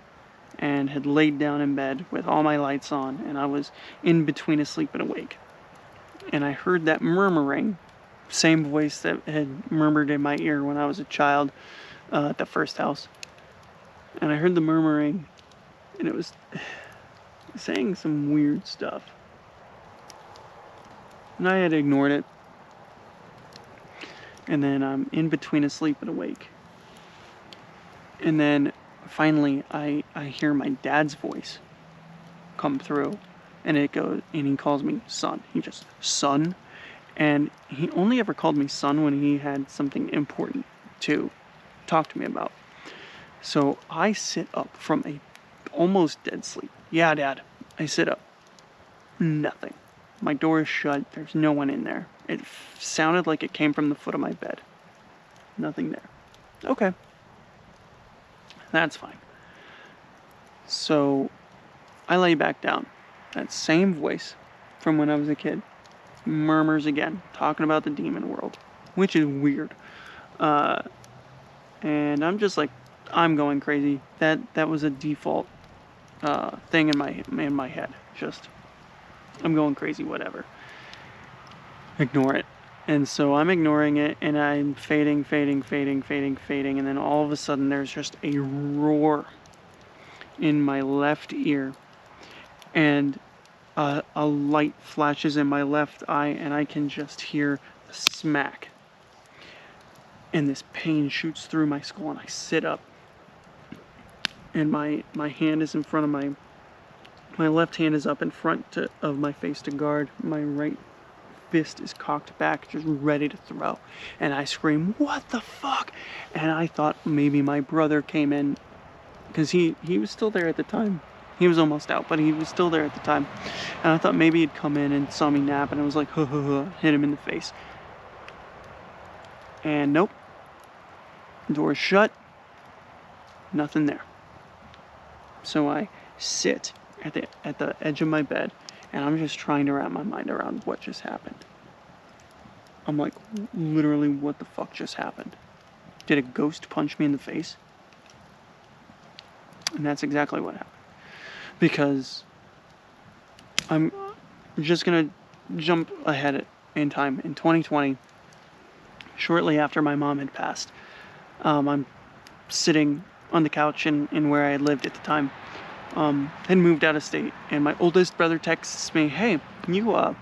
A: and had laid down in bed with all my lights on, and I was in between asleep and awake. And I heard that murmuring, same voice that had murmured in my ear when I was a child at the first house. And I heard the murmuring, and it was saying some weird stuff. And I had ignored it. And then I'm in between asleep and awake. And then finally I hear my dad's voice come through, and it goes, and he calls me son. He just, son. And he only ever called me son when he had something important to talk to me about. So I sit up from a almost dead sleep. Yeah, Dad. I sit up. Nothing. My door is shut. There's no one in there. It sounded like it came from the foot of my bed. Nothing there. Okay. That's fine. So I lay back down. That same voice from when I was a kid murmurs again, talking about the demon world, which is weird. And I'm just like, I'm going crazy. That was a default thing in my head. Just, I'm going crazy, whatever. Ignore it. And so I'm ignoring it, and I'm fading, and then all of a sudden there's just a roar in my left ear, and a light flashes in my left eye, and I can just hear the smack. And this pain shoots through my skull, and I sit up, and my hand is in front of my left hand is up in front of my face to guard. My right fist is cocked back, just ready to throw. And I scream, what the fuck? And I thought maybe my brother came in, because he was still there at the time. He was almost out, but he was still there at the time. And I thought maybe he'd come in and saw me nap, and I was like, hit him in the face. And nope. Door's shut. Nothing there. So I sit at the edge of my bed, and I'm just trying to wrap my mind around what just happened. I'm like, literally, what the fuck just happened? Did a ghost punch me in the face? And that's exactly what happened. Because I'm just going to jump ahead in time. In 2020, shortly after my mom had passed, I'm sitting on the couch in where I had lived at the time. Had moved out of state, and my oldest brother texts me, hey, you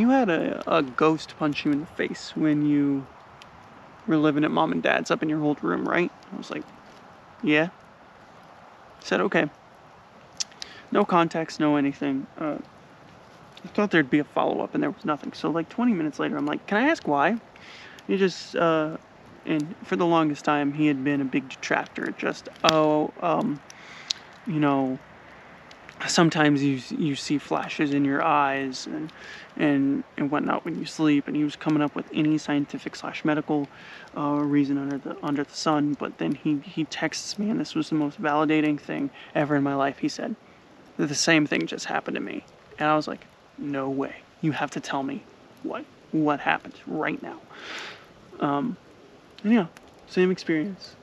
A: had a ghost punch you in the face when you were living at mom and dad's up in your old room, right? I was like, yeah. I said, okay. No context, no anything. I thought there'd be a follow-up, and there was nothing. So like 20 minutes later, I'm like, can I ask why? He just And for the longest time, he had been a big detractor. Just, you know, sometimes you see flashes in your eyes and whatnot when you sleep, and he was coming up with any scientific / medical reason under the sun. But then he texts me, and this was the most validating thing ever in my life. He said, the same thing just happened to me. And I was like, no way, you have to tell me what happened right now. And yeah, same experience.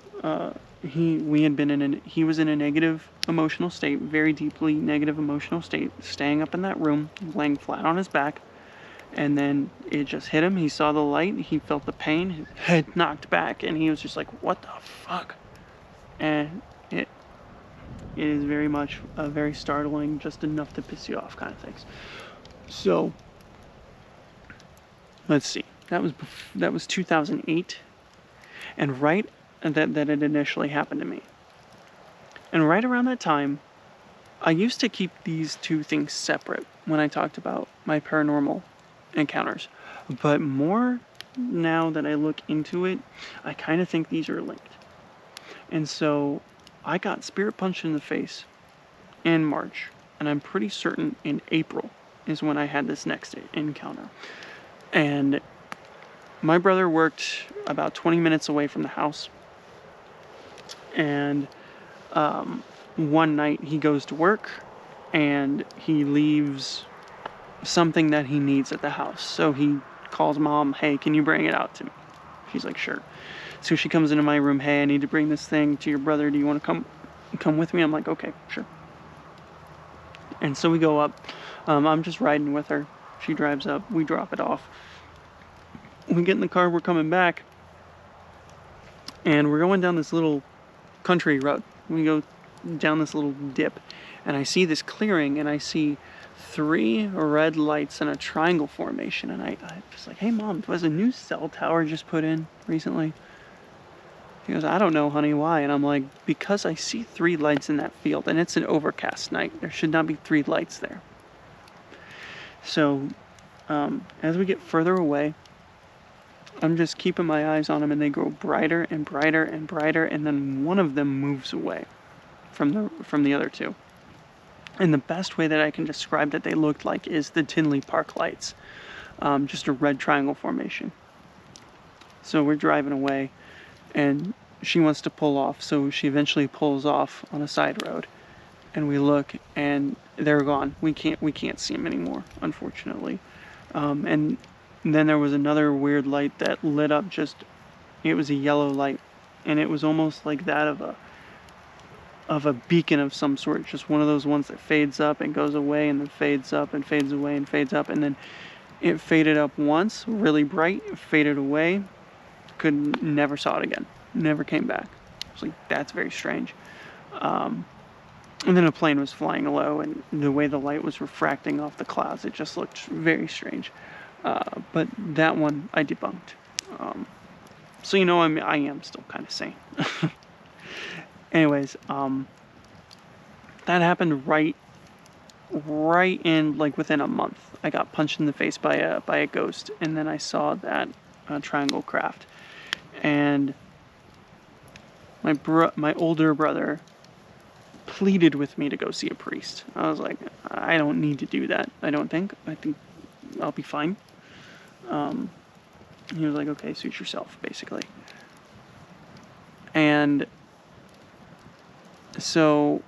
A: He was in a negative emotional state, very deeply negative emotional state, staying up in that room, laying flat on his back, and then it just hit him. He saw the light, he felt the pain, his head knocked back, and he was just like, what the fuck? And it is very much very startling, just enough to piss you off kind of things. So let's see, that was 2008, and right that it initially happened to me. And right around that time, I used to keep these two things separate when I talked about my paranormal encounters. But more now that I look into it, I kind of think these are linked. And so I got spirit punched in the face in March, and I'm pretty certain in April is when I had this next encounter. And my brother worked about 20 minutes away from the house. And one night he goes to work and he leaves something that he needs at the house. So he calls Mom, hey, can you bring it out to me? She's like, sure. So she comes into my room, hey, I need to bring this thing to your brother. Do you want to come with me? I'm like, okay, sure. And so we go up. I'm just riding with her. She drives up. We drop it off. We get in the car. We're coming back. And we're going down this little country road. We go down this little dip, and I see this clearing, and I see 3 red lights in a triangle formation. And I was like, hey Mom, was a new cell tower just put in recently? She goes, I don't know, honey, why? And I'm like, because I see 3 lights in that field, and it's an overcast night. There should not be 3 lights there. So as we get further away, I'm just keeping my eyes on them, and they grow brighter and brighter and brighter, and then one of them moves away from the other 2. And the best way that I can describe that they looked like is the Tinley Park lights, just a red triangle formation. So we're driving away, and she wants to pull off, so she eventually pulls off on a side road, and we look, and they're gone. We can't see them anymore, unfortunately. And then there was another weird light that lit up. It was a yellow light, and it was almost like that of a beacon of some sort, just one of those ones that fades up and goes away, and then fades up and fades away and fades up, and then it faded up once, really bright, faded away, never saw it again, never came back. I was like, that's very strange. And then a plane was flying low, and the way the light was refracting off the clouds, it just looked very strange. But that one I debunked. So I am still kind of sane. Anyways, that happened right in, like, within a month. I got punched in the face by a ghost, and then I saw that triangle craft. And my older brother pleaded with me to go see a priest. I was like, I don't need to do that. I think I'll be fine. He was like, okay, suit yourself, basically. And so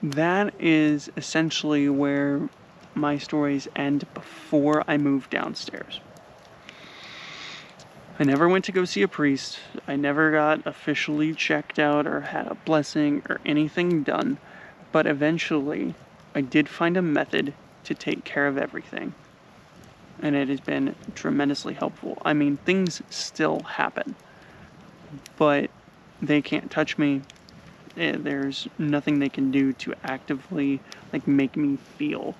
A: that is essentially where my stories end before I moved downstairs. I never went to go see a priest. I never got officially checked out or had a blessing or anything done. But eventually, I did find a method to take care of everything. And it has been tremendously helpful. I mean, things still happen, but they can't touch me. There's nothing they can do to actively, like, make me feel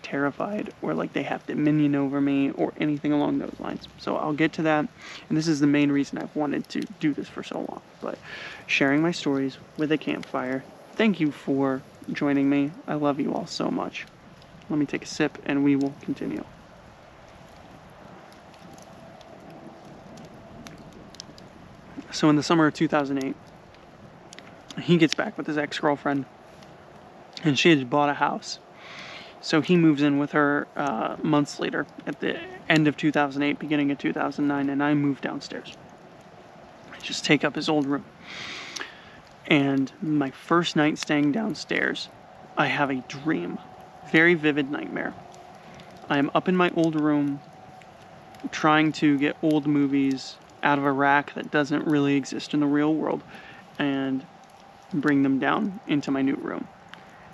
A: terrified or like they have dominion over me or anything along those lines. So I'll get to that, and this is the main reason I've wanted to do this for so long. But sharing my stories with a campfire. Thank you for joining me. I love you all so much. Let me take a sip and we will continue. So in the summer of 2008, he gets back with his ex-girlfriend, and she had bought a house. So he moves in with her months later, at the end of 2008, beginning of 2009, and I moved downstairs. I just take up his old room. And my first night staying downstairs, I have a dream, very vivid nightmare. I am up in my old room, trying to get old movies out of a rack that doesn't really exist in the real world, and bring them down into my new room.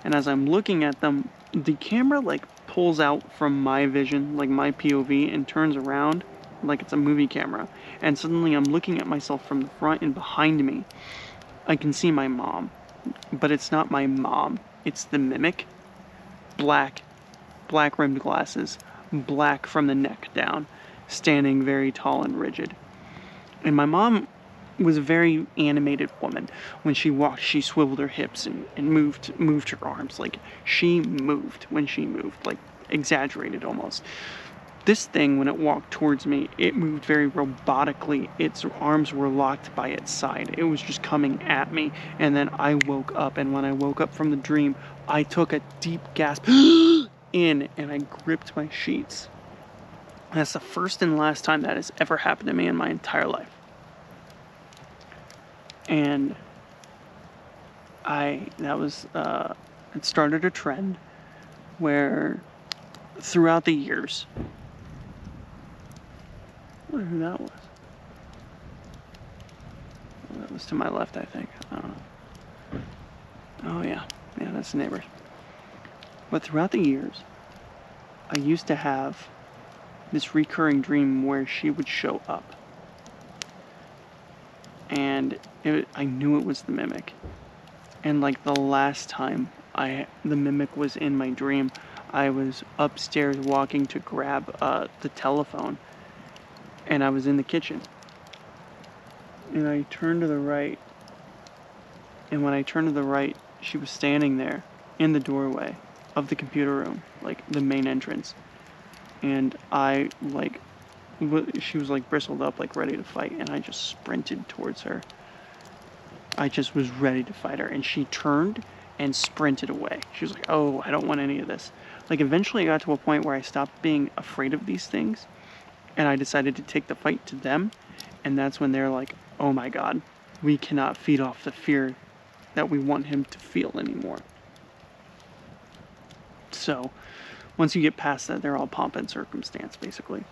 A: And as I'm looking at them, the camera pulls out from my vision, like my POV, and turns around like it's a movie camera. And suddenly I'm looking at myself from the front, and behind me I can see my mom. But it's not my mom, it's the mimic. Black rimmed glasses, black from the neck down, standing very tall and rigid. And my mom was a very animated woman. When she walked, she swiveled her hips and moved her arms. Like, she moved when she moved, like exaggerated almost. This thing, when it walked towards me, it moved very robotically. Its arms were locked by its side. It was just coming at me. And then I woke up, and when I woke up from the dream, I took a deep gasp in, and I gripped my sheets. And that's the first and last time that has ever happened to me in my entire life. And it started a trend where throughout the years, I wonder who that was. Well, that was to my left, I think. I don't know. Oh yeah, that's the neighbors. But throughout the years, I used to have this recurring dream where she would show up. And I knew it was the mimic. And the last time the mimic was in my dream, I was upstairs walking to grab the telephone, and I was in the kitchen. And I turned to the right, and when I turned to the right, she was standing there in the doorway of the computer room, the main entrance. And she was bristled up, ready to fight, and I just sprinted towards her. I just was ready to fight her, and she turned and sprinted away. She was like, oh, I don't want any of this. Eventually I got to a point where I stopped being afraid of these things, and I decided to take the fight to them, and that's when they're like, oh my god, we cannot feed off the fear that we want him to feel anymore. So, once you get past that, they're all pomp and circumstance, basically.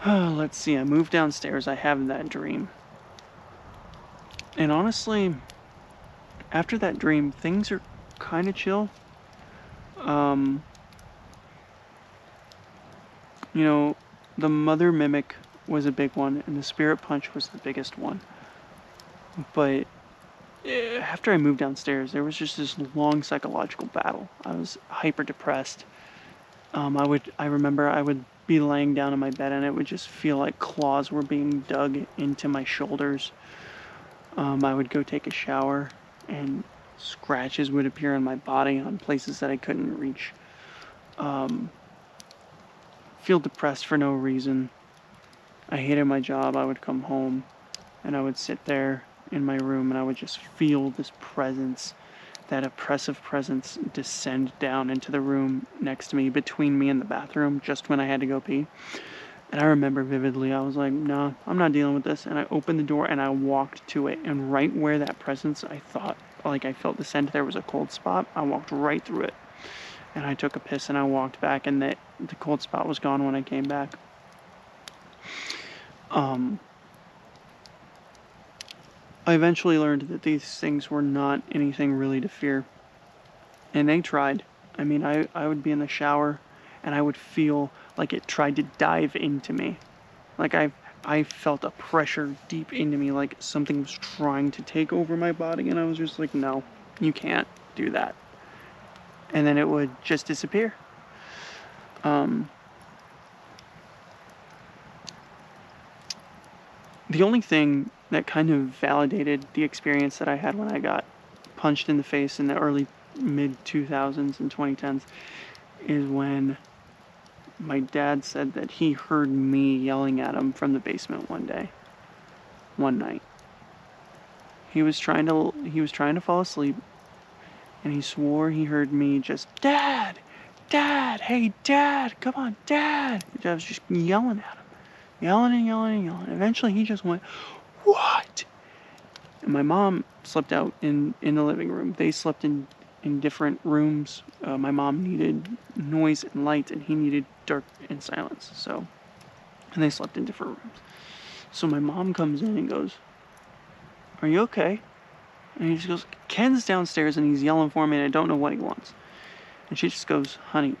A: Let's see, I moved downstairs, I have that dream. And honestly, after that dream, things are kind of chill. The mother mimic was a big one, and the spirit punch was the biggest one. But after I moved downstairs, there was just this long psychological battle. I was hyper depressed. I remember I would be laying down in my bed, and it would just feel like claws were being dug into my shoulders. I would go take a shower, and scratches would appear on my body on places that I couldn't reach. Feel depressed for no reason. I hated my job. I would come home, and I would sit there in my room, and I would just feel this presence, that oppressive presence, descend down into the room next to me, between me and the bathroom, just when I had to go pee. And I remember vividly, I was like, no, I'm not dealing with this. And I opened the door and I walked to it. And right where that presence, I felt descend, there was a cold spot. I walked right through it. And I took a piss and I walked back, and the cold spot was gone when I came back. I eventually learned that these things were not anything really to fear. And they tried. I mean, I would be in the shower, and I would feel like it tried to dive into me. I felt a pressure deep into me, like something was trying to take over my body, and I was just like, no, you can't do that. And then it would just disappear. The only thing that kind of validated the experience that I had when I got punched in the face in the early mid 2000s and 2010s, is when my dad said that he heard me yelling at him from the basement one night. He was trying to fall asleep, and he swore he heard me just, Dad, Dad, hey Dad, come on, Dad. I was just yelling at him, yelling and yelling and yelling. Eventually he just went, what? And my mom slept out in the living room. They slept in different rooms. My mom needed noise and light, and he needed dark and silence. And they slept in different rooms. So my mom comes in and goes, are you okay? And he just goes, Ken's downstairs and he's yelling for me and I don't know what he wants. And she just goes, honey,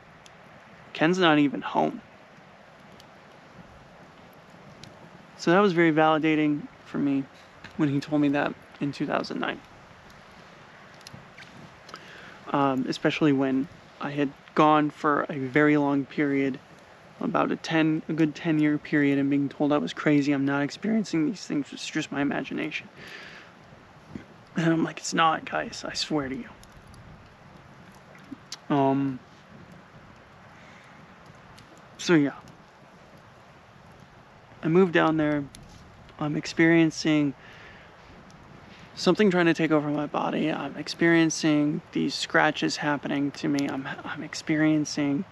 A: Ken's not even home. So that was very validating for me when he told me that in 2009. Especially when I had gone for a very long period, about a good 10-year period, and being told I was crazy, I'm not experiencing these things, it's just my imagination. And I'm like, it's not, guys, I swear to you. So yeah. I moved down there. I'm experiencing something trying to take over my body. I'm experiencing these scratches happening to me. I'm experiencing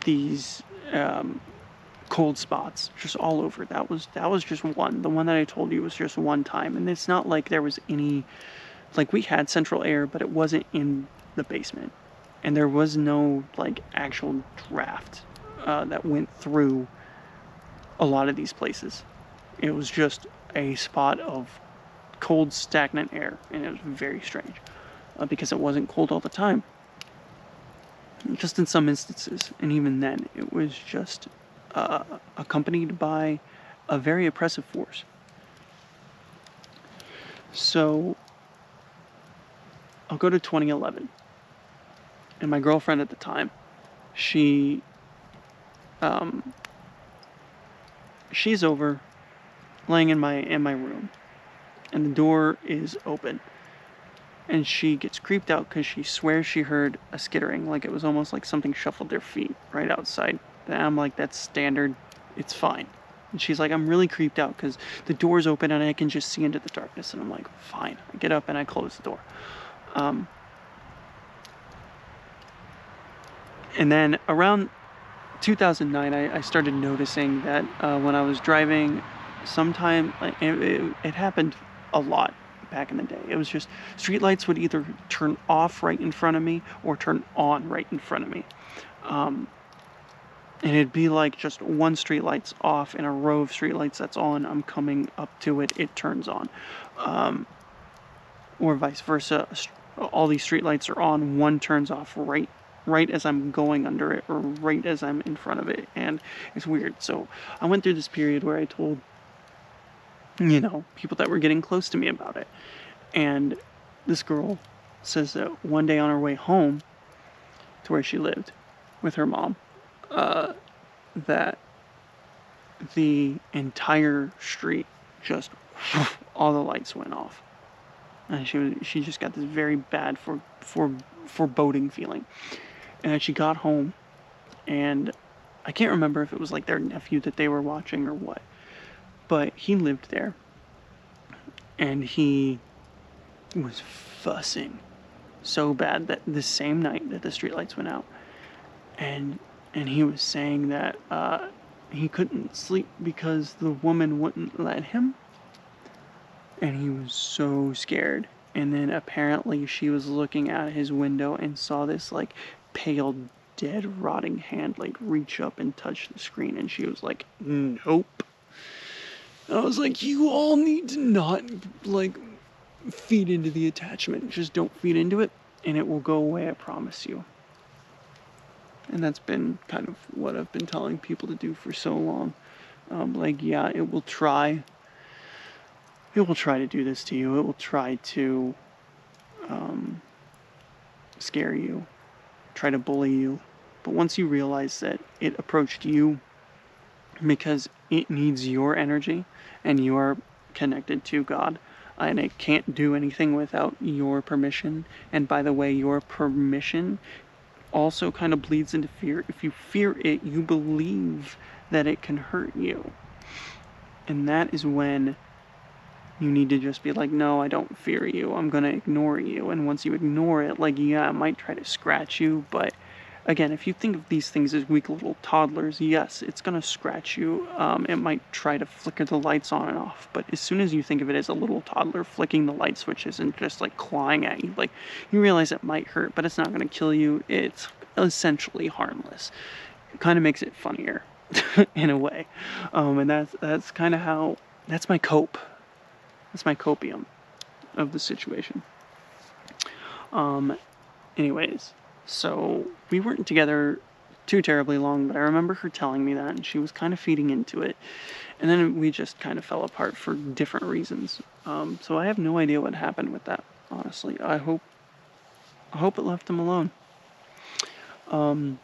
A: these cold spots just all over. That was just one. The one that I told you was just one time. And it's not like there was any, like, we had central air, but it wasn't in the basement. And there was no, like, actual draft that went through a lot of these places. It was just a spot of cold, stagnant air, and it was very strange because it wasn't cold all the time. Just in some instances, and even then, it was just accompanied by a very oppressive force. So, I'll go to 2011, and my girlfriend at the time, she's over, laying in my room, and the door is open, and she gets creeped out because she swears she heard a skittering, like it was almost like something shuffled their feet right outside. And I'm like, that's standard, it's fine. And she's like, I'm really creeped out because the door's open and I can just see into the darkness. And I'm like, fine. I get up and I close the door. And then around 2009, I started noticing that when I was driving, sometime, it happened a lot back in the day. It was just streetlights would either turn off right in front of me or turn on right in front of me. And it'd be like just one streetlight's off and a row of streetlights that's on. I'm coming up to it, it turns on. Or vice versa. All these streetlights are on, one turns off right as I'm going under it, or right as I'm in front of it, and it's weird. So I went through this period where I told, people that were getting close to me about it. And this girl says that one day on her way home to where she lived with her mom, that the entire street just, all the lights went off. And she just got this very bad foreboding feeling. And then she got home, and I can't remember if it was like their nephew that they were watching or what, but he lived there, and he was fussing so bad that the same night that the streetlights went out, and he was saying that he couldn't sleep because the woman wouldn't let him, and he was so scared. And then apparently she was looking out his window and saw this like pale, dead, rotting hand like reach up and touch the screen, and she was like, nope. And I was like, you all need to not like feed into the attachment. Just don't feed into it and it will go away, I promise you. And that's been kind of what I've been telling people to do for so long. Yeah, it will try to do this to you. It will try to scare you, try to bully you. But once you realize that it approached you because it needs your energy and you are connected to God, and it can't do anything without your permission. And by the way, your permission also kind of bleeds into fear. If you fear it, you believe that it can hurt you. And that is when you need to just be like, no, I don't fear you. I'm going to ignore you. And once you ignore it, like, yeah, it might try to scratch you. But again, if you think of these things as weak little toddlers, yes, it's going to scratch you. It might try to flicker the lights on and off. But as soon as you think of it as a little toddler flicking the light switches and just like clawing at you, like, you realize it might hurt, but it's not going to kill you. It's essentially harmless. It kind of makes it funnier in a way. And that's kind of how, that's my cope. That's my copium of the situation. Anyways, so we weren't together too terribly long, but I remember her telling me that, and she was kind of feeding into it. And then we just kind of fell apart for different reasons. So I have no idea what happened with that, honestly. I hope it left him alone. And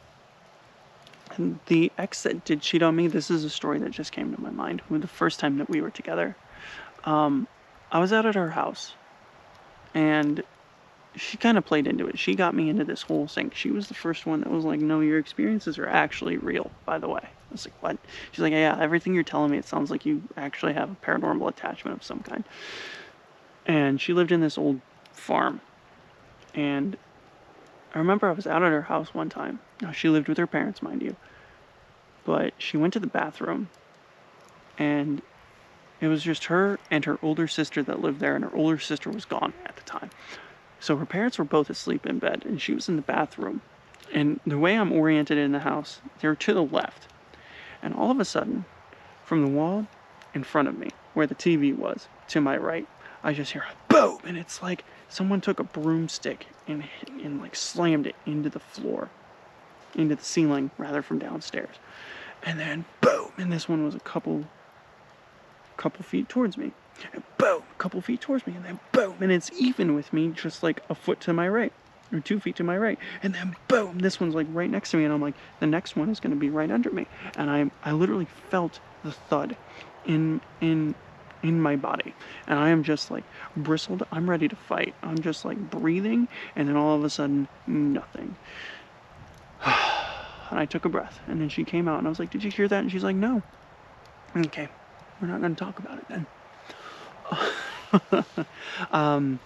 A: the ex that did cheat on me, this is a story that just came to my mind. The first time that we were together, I was out at her house, and she kind of played into it. She got me into this whole thing. She was the first one that was like, no, your experiences are actually real, by the way. I was like, what? She's like, yeah, everything you're telling me, it sounds like you actually have a paranormal attachment of some kind. And she lived in this old farm. And I remember I was out at her house one time. Now, she lived with her parents, mind you. But she went to the bathroom, and it was just her and her older sister that lived there, and her older sister was gone at the time. So her parents were both asleep in bed, and she was in the bathroom. And the way I'm oriented in the house, they're to the left. And all of a sudden, from the wall in front of me, where the TV was, to my right, I just hear a boom, and it's like someone took a broomstick and like slammed it into the floor, into the ceiling, rather, from downstairs. And then boom, and this one was a couple feet towards me, and boom, a couple feet towards me, and then boom, and it's even with me, just like a foot to my right, or 2 feet to my right, and then boom, this one's like right next to me, and I'm like, the next one is going to be right under me, and I literally felt the thud in my body, and I am just like bristled. I'm ready to fight. I'm just like breathing, and then all of a sudden, nothing. And I took a breath, and then she came out, and I was like, did you hear that? And she's like, no. Okay. We're not going to talk about it then.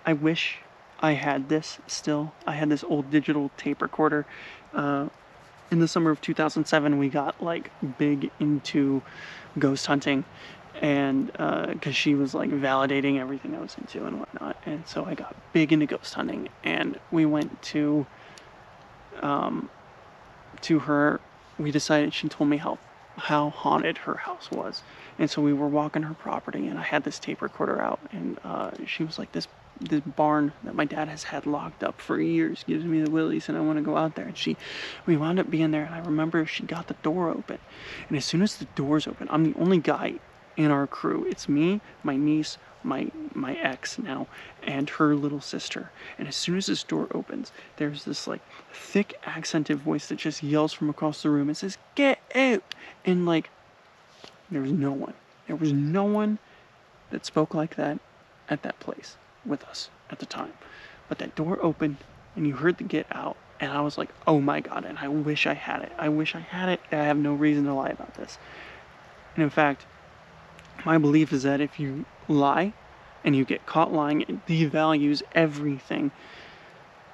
A: I wish I had this still. I had this old digital tape recorder. In the summer of 2007, we got like big into ghost hunting, and because she was like validating everything I was into and whatnot, and so I got big into ghost hunting, and we went to her. We decided, she told me how haunted her house was, and so we were walking her property, and I had this tape recorder out, and she was like, this barn that my dad has had locked up for years gives me the willies, and I want to go out there. And we wound up being there, and I remember she got the door open, and as soon as the door's open, I'm the only guy in our crew. It's me, my niece, my ex now, and her little sister. And as soon as this door opens, there's this like thick accented voice that just yells from across the room and says, "Get out!" And like, there was no one. There was no one that spoke like that at that place with us at the time. But that door opened, and you heard the "get out," and I was like, oh my God, and I wish I had it. I wish I had it. I have no reason to lie about this. And in fact, my belief is that if you lie and you get caught lying, it devalues everything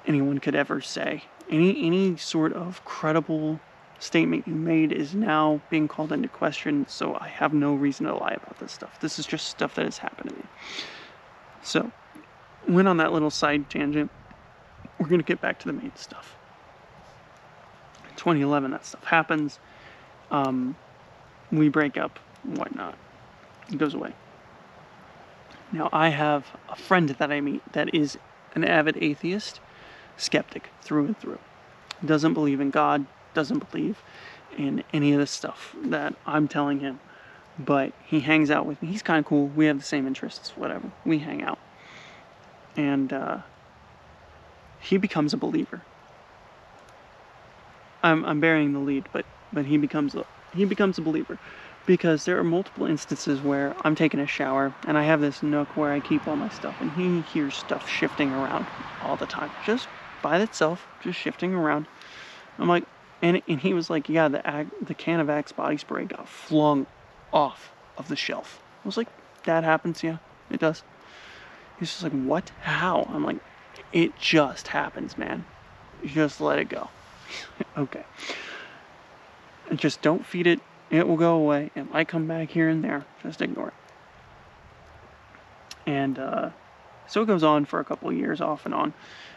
A: anyone could ever say. Any sort of credible statement you made is now being called into question, so I have no reason to lie about this stuff. This is just stuff that has happened to me. So, went on that little side tangent. We're going to get back to the main stuff. In 2011, that stuff happens. We break up, whatnot. It goes away. Now, I have a friend that I meet that is an avid atheist, skeptic through and through. Doesn't believe in God, doesn't believe in any of this stuff that I'm telling him. But he hangs out with me. He's kind of cool. We have the same interests, whatever. We hang out. And he becomes a believer. I'm burying the lead, but he becomes a believer. Because there are multiple instances where I'm taking a shower and I have this nook where I keep all my stuff, and he hears stuff shifting around all the time, just by itself, just shifting around. I'm like, and he was like, yeah, the can of Axe body spray got flung off of the shelf. I was like, that happens, yeah, it does. He's just like, what? How? I'm like, it just happens, man. You just let it go. Okay. And just don't feed it. It will go away. It might come back here and there. Just ignore it. And so it goes on for a couple of years, off and on.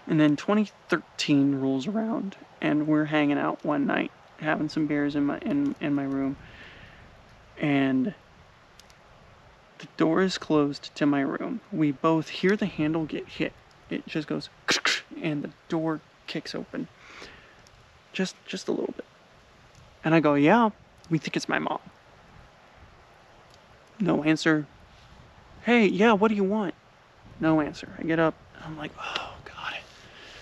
A: And then 2013 rolls around, and we're hanging out one night, having some beers in my room. And the door is closed to my room. We both hear the handle get hit. It just goes, and the door kicks open. Just a little bit. And I go, yeah, we think it's my mom. No answer. Hey, yeah, what do you want? No answer. I get up, and I'm like, oh, God.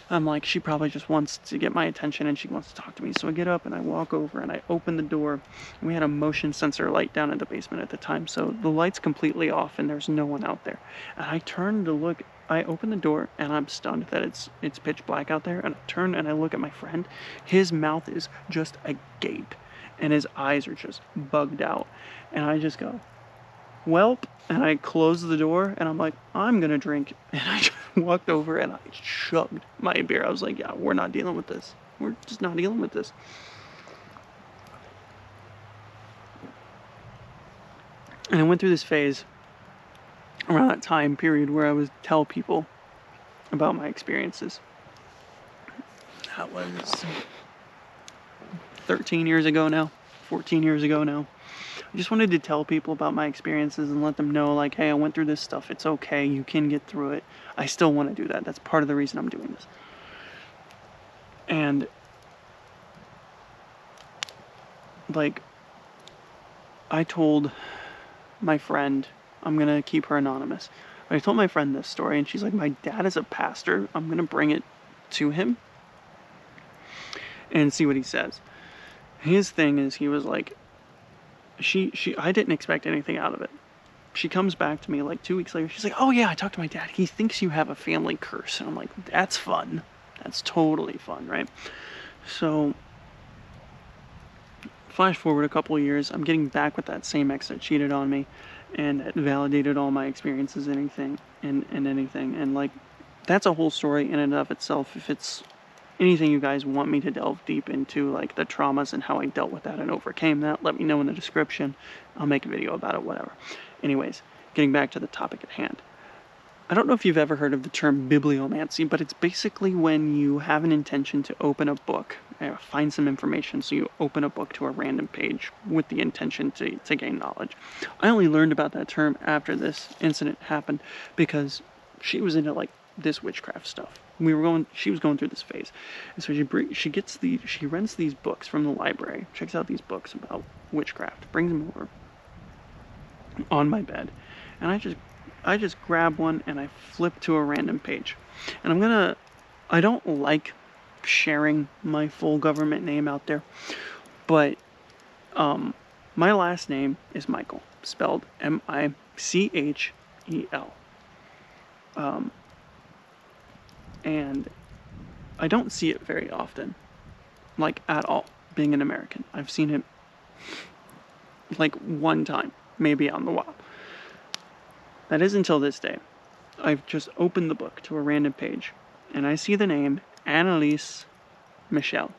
A: I'm like, she probably just wants to get my attention and she wants to talk to me. So I get up and I walk over and I open the door. And we had a motion sensor light down in the basement at the time, so the light's completely off and there's no one out there. And I turn to look. I open the door and I'm stunned that it's pitch black out there. And I turn and I look at my friend. His mouth is just agape and his eyes are just bugged out. And I just go, welp, and I close the door and I'm like, I'm gonna drink. And I just walked over and I chugged my beer. I was like, yeah, we're not dealing with this. We're just not dealing with this. And I went through this phase around that time period where I would tell people about my experiences. That was 13 years ago now, 14 years ago now. I just wanted to tell people about my experiences and let them know, like, hey, I went through this stuff. It's okay. You can get through it. I still want to do that. That's part of the reason I'm doing this. And, like, I told my friend, I'm going to keep her anonymous. But I told my friend this story, and she's like, my dad is a pastor. I'm going to bring it to him and see what he says. His thing is, he was like, I didn't expect anything out of it. She comes back to me like 2 weeks later. She's like, oh yeah, I talked to my dad. He thinks you have a family curse. And I'm like, that's fun. That's totally fun, right? So, flash forward a couple of years. I'm getting back with that same ex that cheated on me and that validated all my experiences and anything. And like, that's a whole story in and of itself. If it's anything you guys want me to delve deep into, like the traumas and how I dealt with that and overcame that, let me know in the description. I'll make a video about it, whatever. Anyways, getting back to the topic at hand. I don't know if you've ever heard of the term bibliomancy, but it's basically when you have an intention to open a book, find some information, so you open a book to a random page with the intention to gain knowledge. I only learned about that term after this incident happened because she was into like this witchcraft stuff. She was going through this phase. And so she rents these books from the library, checks out these books about witchcraft, brings them over on my bed. And I just grab one and I flip to a random page. And I don't like sharing my full government name out there, but my last name is Michael, spelled Michel. And I don't see it very often, like at all, being an American. I've seen it like one time, maybe on the wild. That is until this day. I've just opened the book to a random page, and I see the name Annalise Michel,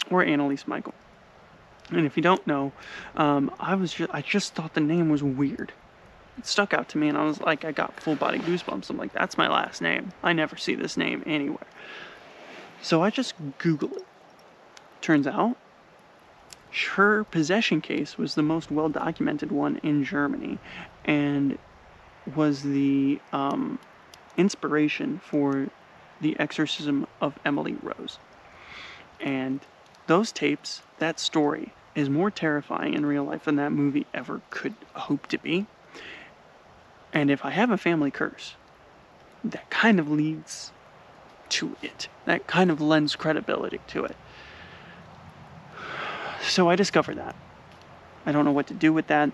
A: or Annalise Michael. And if you don't know, I just thought the name was weird. It stuck out to me, and I was like, I got full body goosebumps. I'm like, that's my last name. I never see this name anywhere. So I just Google it. Turns out, her possession case was the most well-documented one in Germany, and was the inspiration for the exorcism of Emily Rose. And those tapes, that story, is more terrifying in real life than that movie ever could hope to be. And if I have a family curse, that kind of leads to it. That kind of lends credibility to it. So I discovered that. I don't know what to do with that.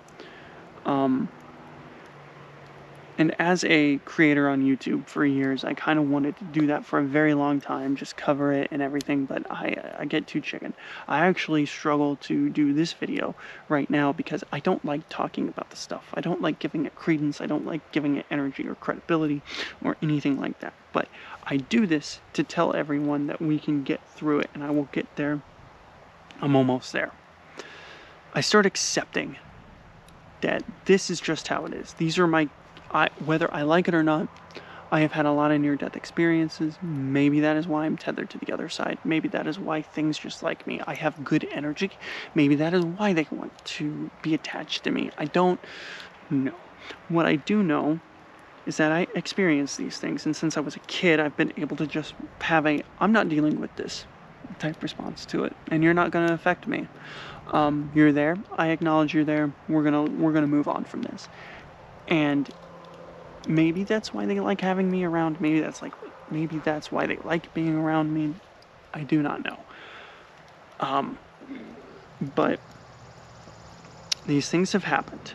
A: And as a creator on YouTube for years, I kind of wanted to do that for a very long time, just cover it and everything, but I get too chicken. I actually struggle to do this video right now because I don't like talking about the stuff. I don't like giving it credence. I don't like giving it energy or credibility or anything like that. But I do this to tell everyone that we can get through it, and I will get there. I'm almost there. I start accepting that this is just how it is. These are whether I like it or not, I have had a lot of near-death experiences. Maybe that is why I'm tethered to the other side. Maybe that is why things just like me. I have good energy. Maybe that is why they want to be attached to me. I don't know. What I do know is that I experience these things, and since I was a kid, I've been able to just have I'm not dealing with this type response to it, and you're not going to affect me. You're there. I acknowledge you're there. We're gonna move on from this. And maybe that's why they like having me around. Maybe that's why they like being around me. I do not know. But these things have happened,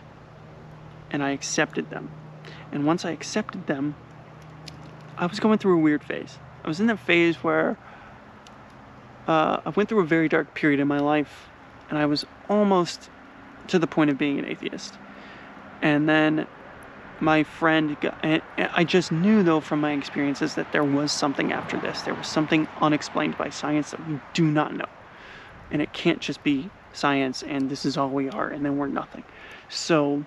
A: and I accepted them. And once I accepted them, I was going through a weird phase. I was in that phase where I went through a very dark period in my life, and I was almost to the point of being an atheist. And then my friend and I just knew, though, from my experiences, that there was something after this. There was something unexplained by science that we do not know. And it can't just be science and this is all we are and then we're nothing. So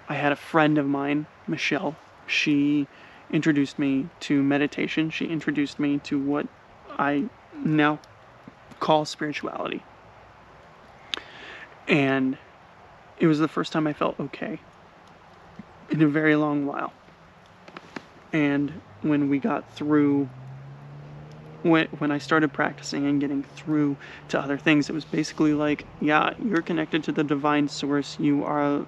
A: I had a friend of mine, Michelle. She introduced me to meditation. She introduced me to what I now call spirituality. And it was the first time I felt okay in a very long while. And when we got through, when I started practicing and getting through to other things, it was basically like, yeah, you're connected to the divine source. You are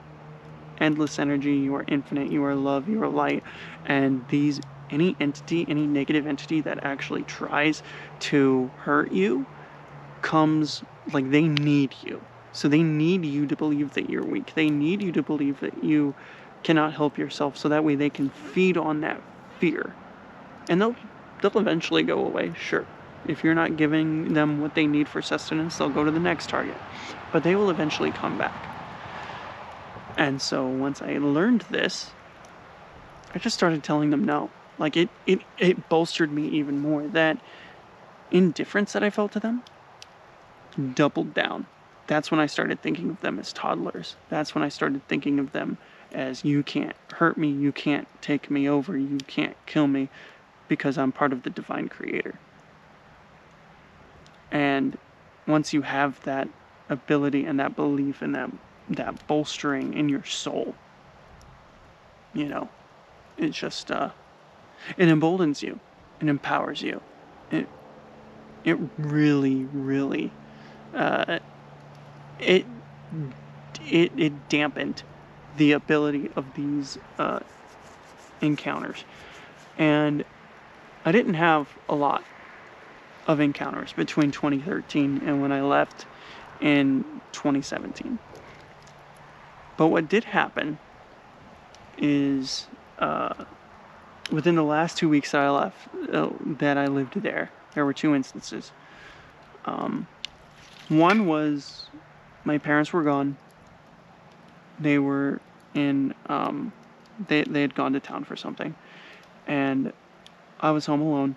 A: endless energy. You are infinite. You are love. You are light. And any negative entity that actually tries to hurt you they need you. So they need you to believe that you're weak. They need you to believe that you cannot help yourself, so that way they can feed on that fear. And they'll eventually go away, sure. If you're not giving them what they need for sustenance, they'll go to the next target. But they will eventually come back. And so once I learned this, I just started telling them no. Like it bolstered me even more. That indifference that I felt to them doubled down. That's when I started thinking of them as toddlers. That's when I started thinking of them as, you can't hurt me, you can't take me over, you can't kill me, because I'm part of the divine creator. And once you have that ability and that belief and that bolstering in your soul, it just it emboldens you, it empowers you. It really, really it dampened the ability of these encounters. And I didn't have a lot of encounters between 2013 and when I left in 2017. But what did happen is within the last 2 weeks that I left, that I lived there were two instances. One was my parents were gone. They were in, they had gone to town for something. And I was home alone,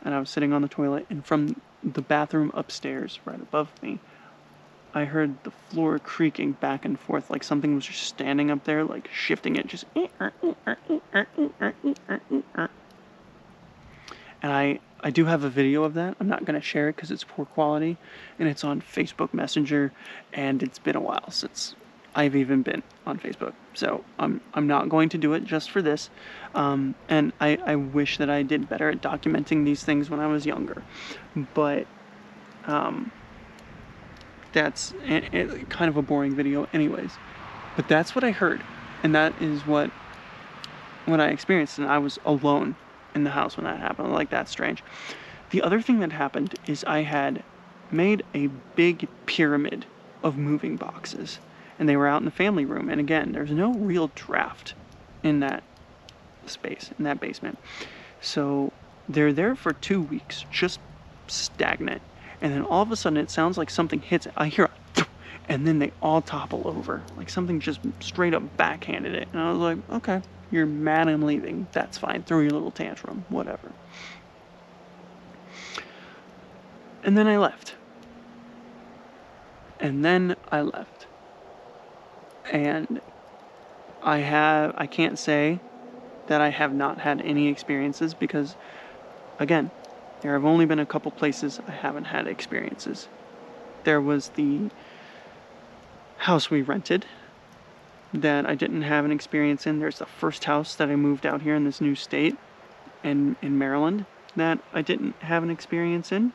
A: and I was sitting on the toilet, and from the bathroom upstairs, right above me, I heard the floor creaking back and forth, like something was just standing up there, like shifting it, just. And I do have a video of that. I'm not going to share it because it's poor quality, and it's on Facebook Messenger, and it's been a while since I've even been on Facebook. So I'm not going to do it just for this. And I wish that I did better at documenting these things when I was younger. But that's kind of a boring video anyways. But that's what I heard. And that is what I experienced. And I was alone in the house when that happened. Like, that's strange. The other thing that happened is I had made a big pyramid of moving boxes. And they were out in the family room. And again, there's no real draft in that space, in that basement. So they're there for 2 weeks, just stagnant. And then all of a sudden it sounds like something hits it. I hear a and then they all topple over. Like something just straight up backhanded it. And I was like, okay, you're mad I'm leaving. That's fine. Throw your little tantrum. Whatever. And then I left. And I can't say that I have not had any experiences because, again, there have only been a couple places I haven't had experiences. There was the house we rented that I didn't have an experience in. There's the first house that I moved out here in this new state in Maryland that I didn't have an experience in.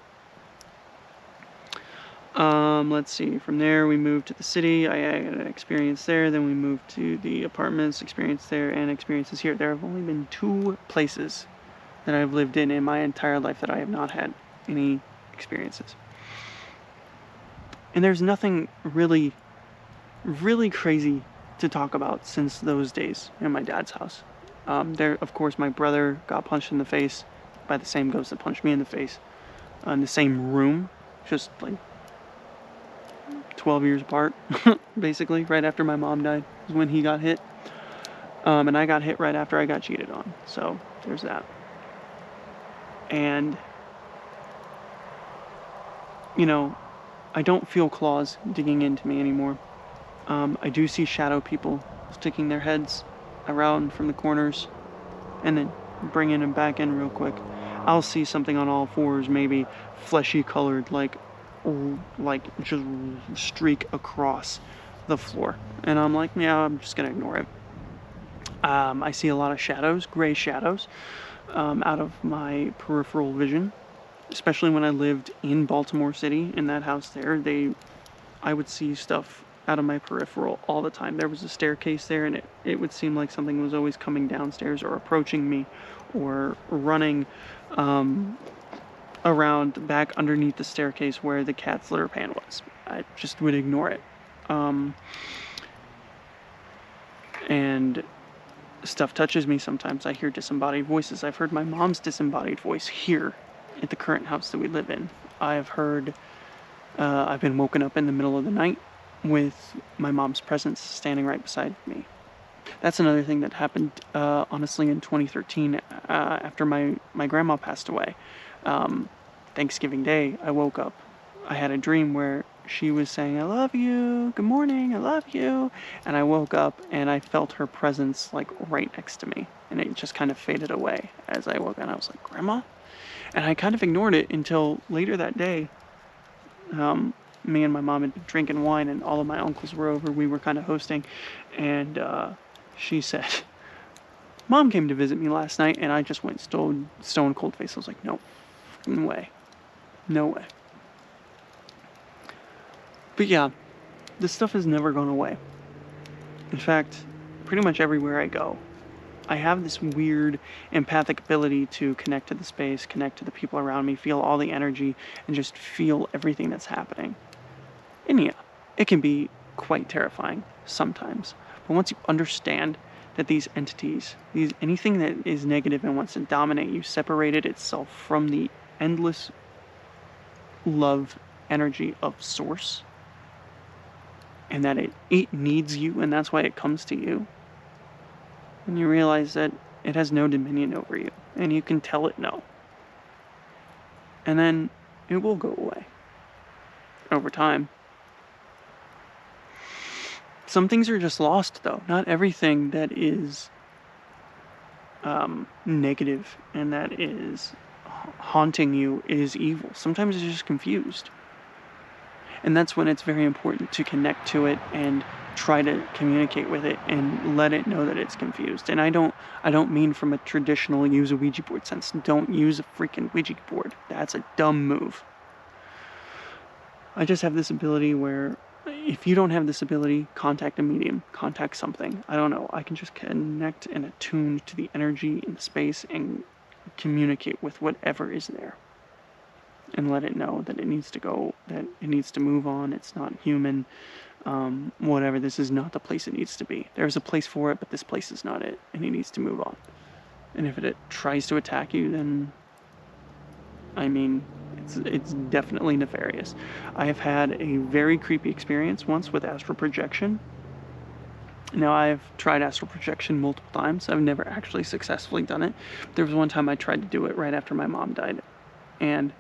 A: Let's see, from there we moved to the city, I had an experience there, then we moved to the apartments, experience there, and experiences here. There have only been 2 places that I've lived in my entire life that I have not had any experiences. And there's nothing really, really crazy to talk about since those days in my dad's house. There, of course, my brother got punched in the face by the same ghost that punched me in the face in the same room, just like 12 years apart, basically, right after my mom died is when he got hit. And I got hit right after I got cheated on. So there's that. And, you know, I don't feel claws digging into me anymore. I do see shadow people sticking their heads around from the corners and then bringing them back in real quick. I'll see something on all fours, maybe fleshy colored, like just streak across the floor. And I'm like, yeah, I'm just gonna ignore it. I see a lot of shadows, gray shadows, out of my peripheral vision, especially when I lived in Baltimore City, in that house there. I would see stuff out of my peripheral all the time. There was a staircase there, and it would seem like something was always coming downstairs or approaching me or running around back underneath the staircase where the cat's litter pan was. I just would ignore it. And stuff touches me sometimes. I hear disembodied voices. I've heard my mom's disembodied voice here at the current house that we live in. I've been woken up in the middle of the night with my mom's presence standing right beside me. That's another thing that happened, honestly, in 2013 after my grandma passed away. Thanksgiving Day, I woke up. I had a dream where she was saying, I love you, good morning, I love you. And I woke up and I felt her presence like right next to me. And it just kind of faded away as I woke up. And I was like, Grandma? And I kind of ignored it until later that day. Me and my mom had been drinking wine and all of my uncles were over. We were kind of hosting. And she said, Mom came to visit me last night. And I just went stone cold face. I was like, no way. No way. But yeah, this stuff has never gone away. In fact, pretty much everywhere I go, I have this weird empathic ability to connect to the space, connect to the people around me, feel all the energy, and just feel everything that's happening. And yeah, it can be quite terrifying sometimes. But once you understand that these entities, anything that is negative and wants to dominate you, separated itself from the endless love energy of source, and that it needs you, and that's why it comes to you. And you realize that it has no dominion over you, and you can tell it no. And then it will go away over time. Some things are just lost, though. Not everything that is negative and that is haunting you is evil. Sometimes it's just confused. And that's when it's very important to connect to it and try to communicate with it and let it know that it's confused. And I don't mean from a traditional use a Ouija board sense. Don't use a freaking Ouija board. That's a dumb move. I just have this ability where if you don't have this ability, contact a medium, contact something. I don't know. I can just connect and attune to the energy in the space and communicate with whatever is there. and let it know that it needs to go, that it needs to move on. It's not human. Whatever, this is not the place it needs to be. There's a place for it, but this place is not it, and it needs to move on. And if it tries to attack you, then, I mean, it's definitely nefarious. I have had a very creepy experience once with astral projection. Now, I've tried astral projection multiple times. I've never actually successfully done it. There was one time I tried to do it right after my mom died. And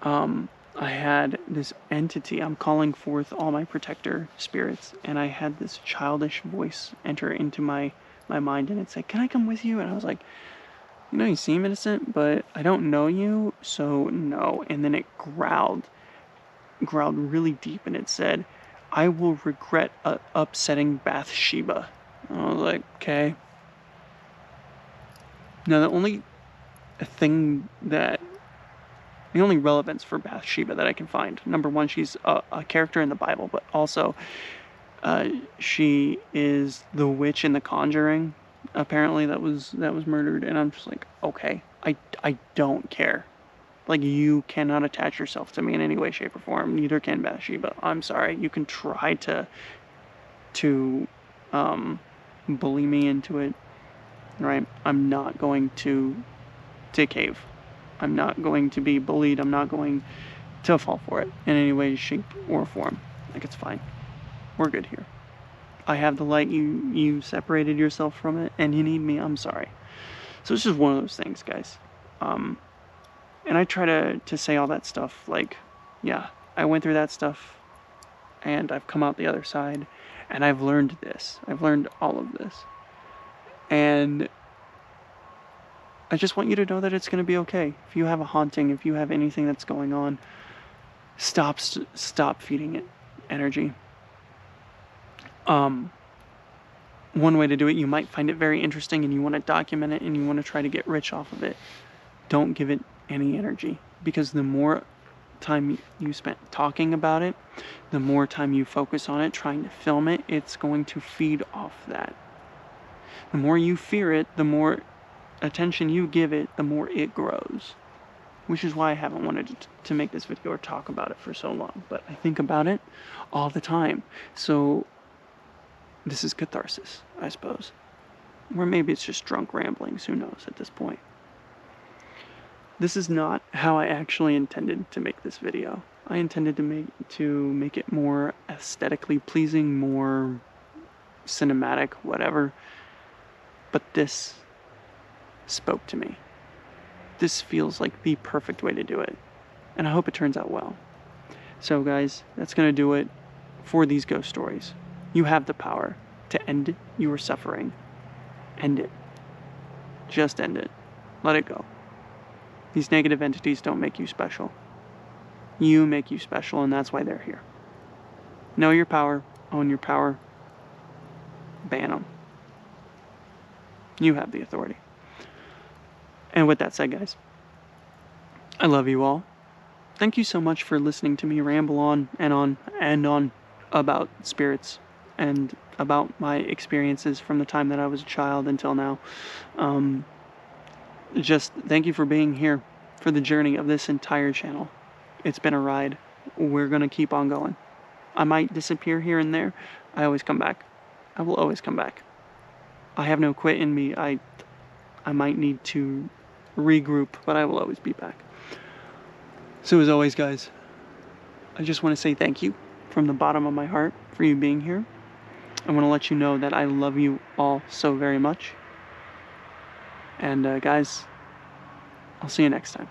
A: I had this entity. I'm calling forth all my protector spirits. And I had this childish voice enter into my mind. And it said, "Can I come with you?" And I was like, "You know, you seem innocent, but I don't know you, so no." And then it growled really deep, and it said, "I will regret upsetting Bathsheba." And I was like, okay. Now, the only relevance for Bathsheba that I can find, number one, she's a character in the Bible, but also she is the witch in The Conjuring, apparently, that was murdered. And I'm just like, okay, I don't care. Like, you cannot attach yourself to me in any way, shape, or form. Neither can Bathsheba. I'm sorry. You can try to bully me into it, right? I'm not going to cave. I'm not going to be bullied. I'm not going to fall for it in any way, shape, or form. Like, it's fine. We're good here. I have the light. You separated yourself from it, and you need me. I'm sorry. So it's just one of those things, guys. And I try to say all that stuff like, yeah, I went through that stuff, and I've come out the other side, and I've learned this. I've learned all of this. And I just want you to know that it's going to be okay. If you have a haunting, if you have anything that's going on, stop feeding it energy. One way to do it, you might find it very interesting and you want to document it and you want to try to get rich off of it. Don't give it any energy, because the more time you spend talking about it, the more time you focus on it, trying to film it, it's going to feed off that. The more you fear it, the more attention you give it, the more it grows. Which is why I haven't wanted to make this video or talk about it for so long. But I think about it all the time. So this is catharsis, I suppose. Or maybe it's just drunk ramblings, who knows at this point. This is not how I actually intended to make this video. I intended to make it more aesthetically pleasing, more cinematic, whatever. But this spoke to me. This feels like the perfect way to do it. And I hope it turns out well. So guys, that's going to do it for these ghost stories. You have the power to end your suffering. End it. Just end it. Let it go. These negative entities don't make you special. You make you special, and that's why they're here. Know your power. Own your power. Ban them. You have the authority. And with that said, guys, I love you all. Thank you so much for listening to me ramble on and on and on about spirits and about my experiences from the time that I was a child until now. Just thank you for being here for the journey of this entire channel. It's been a ride. We're going to keep on going. I might disappear here and there. I always come back. I will always come back. I have no quit in me. I might need to regroup, but I will always be back. So as always, guys, I just want to say thank you from the bottom of my heart for you being here. I want to let you know that I love you all so very much. And guys, I'll see you next time.